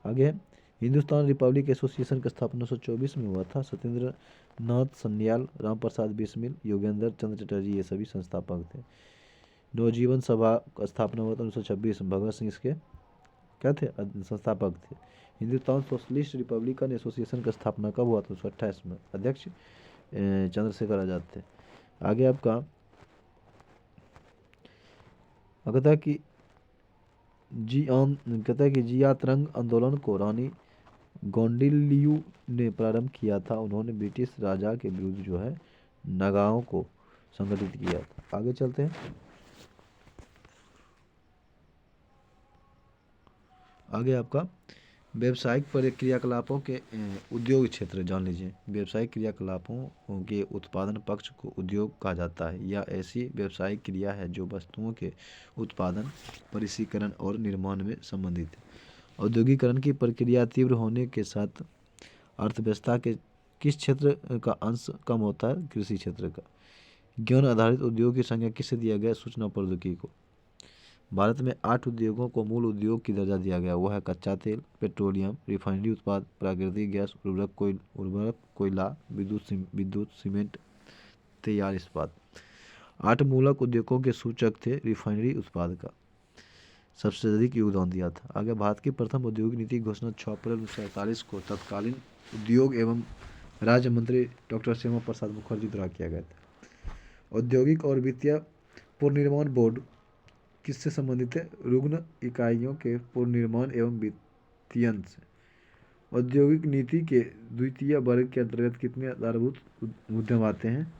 आगे हिंदुस्तान रिपब्लिक एसोसिएशन का स्थापना 1924 में हुआ था। सत्येंद्र नाथ सन्याल, रामप्रसाद बिस्मिल, योगेंद्र चंद्र चटर्जी ये सभी संस्थापक थे। नवजीवन सभा का स्थापना हुआ था 1926 में। भगत सिंह इसके क्या थे? संस्थापक थे। हिंदुस्तान सोशलिस्ट रिपब्लिकन एसोसिएशन का स्थापना कब हुआ था? 1928 में। अध्यक्ष चंद्रशेखर आजाद थे। आगे आपका अगता कि कहता है कि जिया तरंग आंदोलन को रानी गौंडिल्यू ने प्रारंभ किया था। उन्होंने ब्रिटिश राजा के विरुद्ध जो है नगाओं को संगठित किया था। आगे चलते हैं। आगे आपका व्यावसायिक क्रियाकलापों के उद्योग क्षेत्र जान लीजिए। व्यावसायिक क्रियाकलापों के उत्पादन पक्ष को उद्योग कहा जाता है। यह ऐसी व्यावसायिक क्रिया है जो वस्तुओं के उत्पादन, परिष्करण और निर्माण में संबंधित है। औद्योगिकरण की प्रक्रिया तीव्र होने के साथ अर्थव्यवस्था के किस क्षेत्र का अंश कम होता है? कृषि क्षेत्र का। ज्ञान आधारित उद्योग की संज्ञा किसे दिया गया? सूचना प्रौद्योगिकी को। भारत में 8 उद्योगों को मूल उद्योग की दर्जा दिया गया। वह है कच्चा तेल, पेट्रोलियम, रिफाइनरी उत्पाद, प्राकृतिक गैस, उर्वरक, कोयला, विद्युत, सीमेंट, तैयार इस्पात। 8 मूलक उद्योगों के सूचक थे। रिफाइनरी उत्पाद का सबसे अधिक योगदान दिया था। आगे भारत की प्रथम औद्योगिक नीति घोषणा 6 अप्रैल 1947 को तत्कालीन उद्योग एवं राज्य मंत्री डॉक्टर श्यामा प्रसाद मुखर्जी द्वारा किया गया था। औद्योगिक और वित्तीय पुनर्निर्माण बोर्ड किससे संबंधित है? रुग्ण इकाइयों के पुनर्निर्माण एवं वित्तीयन से। औद्योगिक नीति के द्वितीय वर्ग के अंतर्गत कितने आधारभूत उद्यम आते हैं?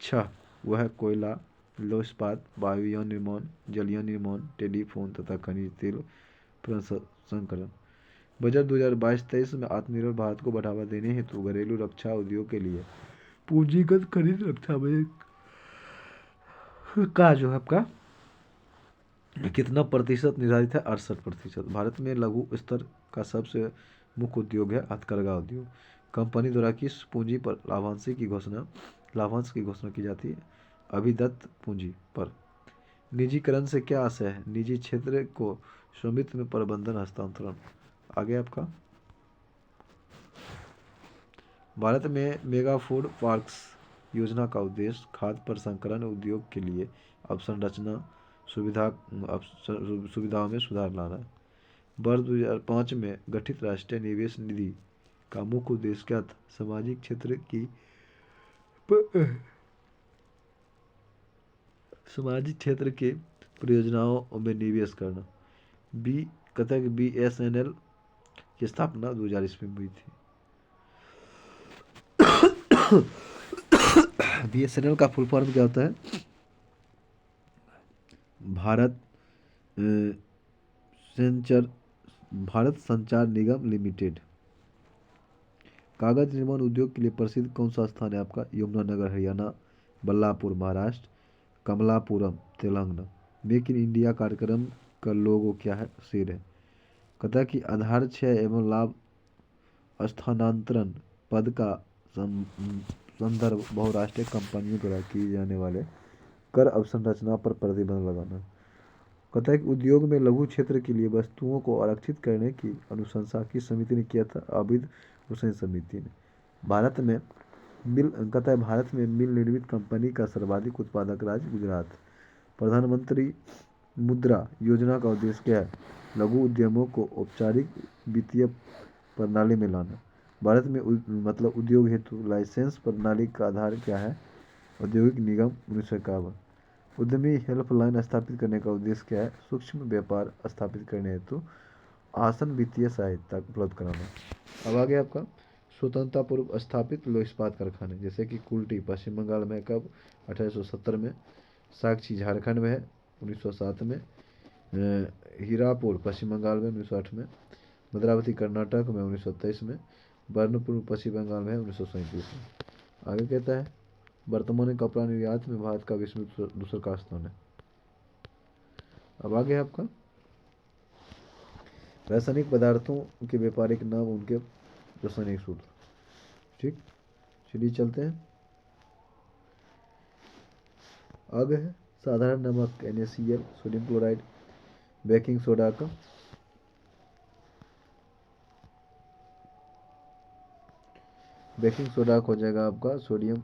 6। वह है कोयला, लौह इस्पात, वायुयान निर्माण, जलयान निर्माण, टेलीफोन तथा खनिज तेल प्रसंस्करण। बजट 2022-23 में आत्मनिर्भर भारत को बढ़ावा देने हेतु घरेलू रक्षा उद्योग के लिए पूंजीगत खरीद रक्षा बजट का जो है आपका कितना प्रतिशत निर्धारित है? 68%। भारत में लघु स्तर का सबसे मुख्य उद्योग है हथकरघा उद्योग। कंपनी द्वारा किस पूंजी पर लाभांश की घोषणा की जाती है? अभिदत्त पूंजी पर। निजीकरण से क्या आशय है? निजी क्षेत्र को स्वामित्व में प्रबंधन हस्तांतरण। आगे आपका भारत में मेगा फूड पार्क्स योजना का उद्देश्य खाद्य प्रसंस्करण उद्योग के लिए अवसंरचना सुविधाओं में सुधार लाना है। वर्ष 2005 में गठित राष्ट्रीय निवेश निधि का मुख्य उद्देश्य क्या था? सामाजिक क्षेत्र की सामाजिक क्षेत्र के परियोजनाओं में निवेश करना। कहता है कि BSNL की स्थापना 2000 ईस्वी में हुई थी। BSNL का फुल फॉर्म क्या होता है? भारत संचार निगम लिमिटेड। कागज निर्माण उद्योग के लिए प्रसिद्ध कौन सा स्थान है आपका? Yamunanagar Haryana, Ballapur Maharashtra, Kamalapuram Telangana. Make in India कार्यक्रम का लोगो क्या है? शेर है। कहता है कि आधार क्षय एवं लाभ स्थानांतरण पद का संदर्भ बहुराष्ट्रीय कंपनियों द्वारा किए जाने वाले कर अवसंरचना पर प्रतिबंध लगाना। कहता है कि उद्योग में लघु क्षेत्र के लिए वस्तुओं को आरक्षित करने की अनुशंसा किस समिति ने किया था? आबिद हुसैन समिति ने। भारत में मिल निर्मित कंपनी का सर्वाधिक उत्पादक राज्य गुजरात। प्रधानमंत्री मुद्रा योजना का उद्देश्य क्या है? लघु उद्यमों को औपचारिक वित्तीय प्रणाली में लाना। भारत में उद्योग हेतु लाइसेंस प्रणाली का आधार क्या है? औद्योगिक निगम 1951। उद्यमी हेल्पलाइन स्थापित करने का उद्देश्य क्या है? सूक्ष्म व्यापार स्थापित करने हेतु आसन वित्तीय सहायता उपलब्ध कराना। अब आगे आपका स्वतंत्रता पूर्व स्थापित लौह इस्पात कारखाने जैसे कि कुल्टी पश्चिम बंगाल में कब? 1870 में। साक्षी झारखंड में है 1907 में। हीरापुर पश्चिम बंगाल में 1908 में। भद्रावती कर्नाटक में 1923 में। बर्नपुर पश्चिम बंगाल में है 1937 में। आगे कहता है वर्तमान में कपड़ा निर्यात में भारत का विश्व में दूसरा का स्थान है। अब आगे आपका रासायनिक पदार्थों के व्यापारिक नाम उनके रासायनिक सूत्र। ठीक, चलिए चलते हैं। आगे है साधारण नमक NaCl, sodium chloride, baking soda का हो जाएगा आपका सोडियम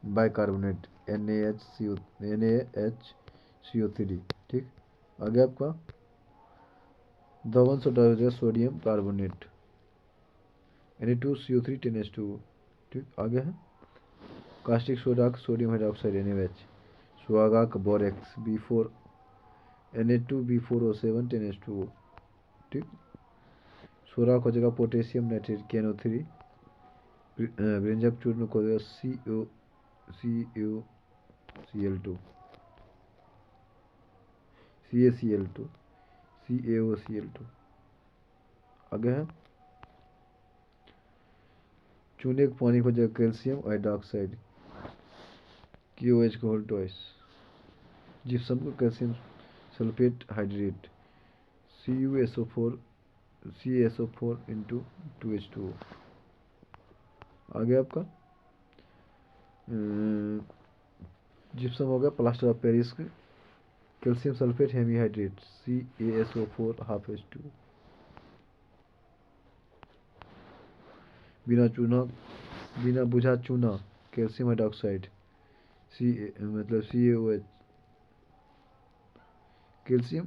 बाइकार्बोनेट NaHCO3। ठीक, आगे आपका धवन सोडा हो जाएगा सोडियम कार्बोनेट Na2CO3 10H2O। ठीक, आगे है caustic soda sodium hydroxide NaOH। सुहागा का बोरेक्स B4 Na2B4O7 10H2O, ठीक। 16 हो जाएगा पोटेशियम नाइट्रेट KNO3, व्यंजक चूर्ण को देगा CaCl2 CaCl2 आगे है चूने के पानी को जगह कैल्शियम हाइड्रोक्साइड KOH को होल ट्वाइस, जिप्सम को calcium sulphate hydrate CuSO4 into 2H2O। आगे आपका जिप्सम हो गया plaster of Paris, calcium sulphate hemihydrate CaSO4 half H2O। बिना बुझा चूना कैल्शियम हाइड्रोक्साइड मतलब CaOH कैल्शियम।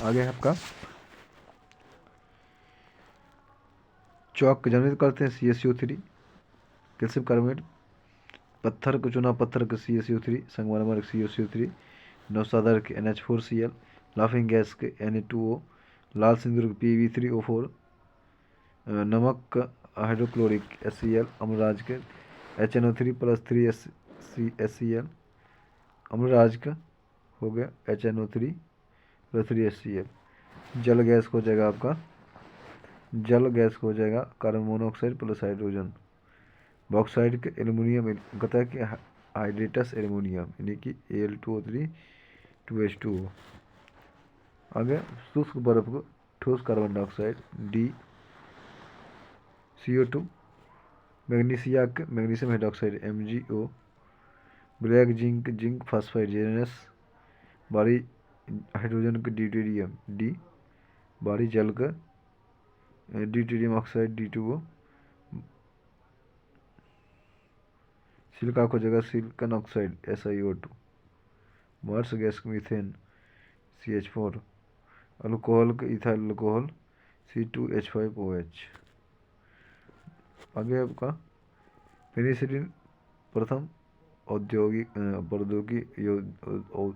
आगे है आपका चौक जनरेट करते हैं CaCO3 कैल्शियम कार्बोनेट, पत्थर को चुना पत्थर के CaCO3, संगमरमर के CaCO3, नौसादर के NH4Cl, लाफिंग गैस के Na2O, लाल सिंदूर के Pb3O4, नमक का हाइड्रोक्लोरिक HCl, अम्लराज के HNO3+3HCl, अम्लराज का हो गया HNO3+3HCl। जल गैस हो जाएगा आपका carbon monoxide plus hydrogen. Bauxite के एल्यूमिनियम कहता है कि हाइड्रेटस एल्यूमिनियम यानी कि Al2O3 2H2O। आगे शुष्क बर्फ को ठोस कार्बन डाइऑक्साइड CO2, मैग्नीशिया के magnesium hydroxide MgO, black zinc phosphide JnS, भारी हाइड्रोजन के ड्यूटेरियम D, भारी जल का ड्यूटेरियम ऑक्साइड D2O, सिलिका को जगह silicon oxide SiO2, marsh gas के मीथेन CH4, अल्कोहल के इथाइल अल्कोहल C2H5OH। आगे आपका पेनिसिलिन प्रथम प्रौद्योगिक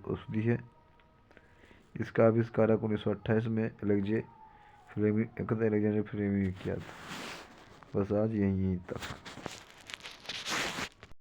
औषधि है, इसका आविष्कारक 1928 में अलेक्जेंडर फ्लेमिंग ने किया था। बस आज यहीं तक।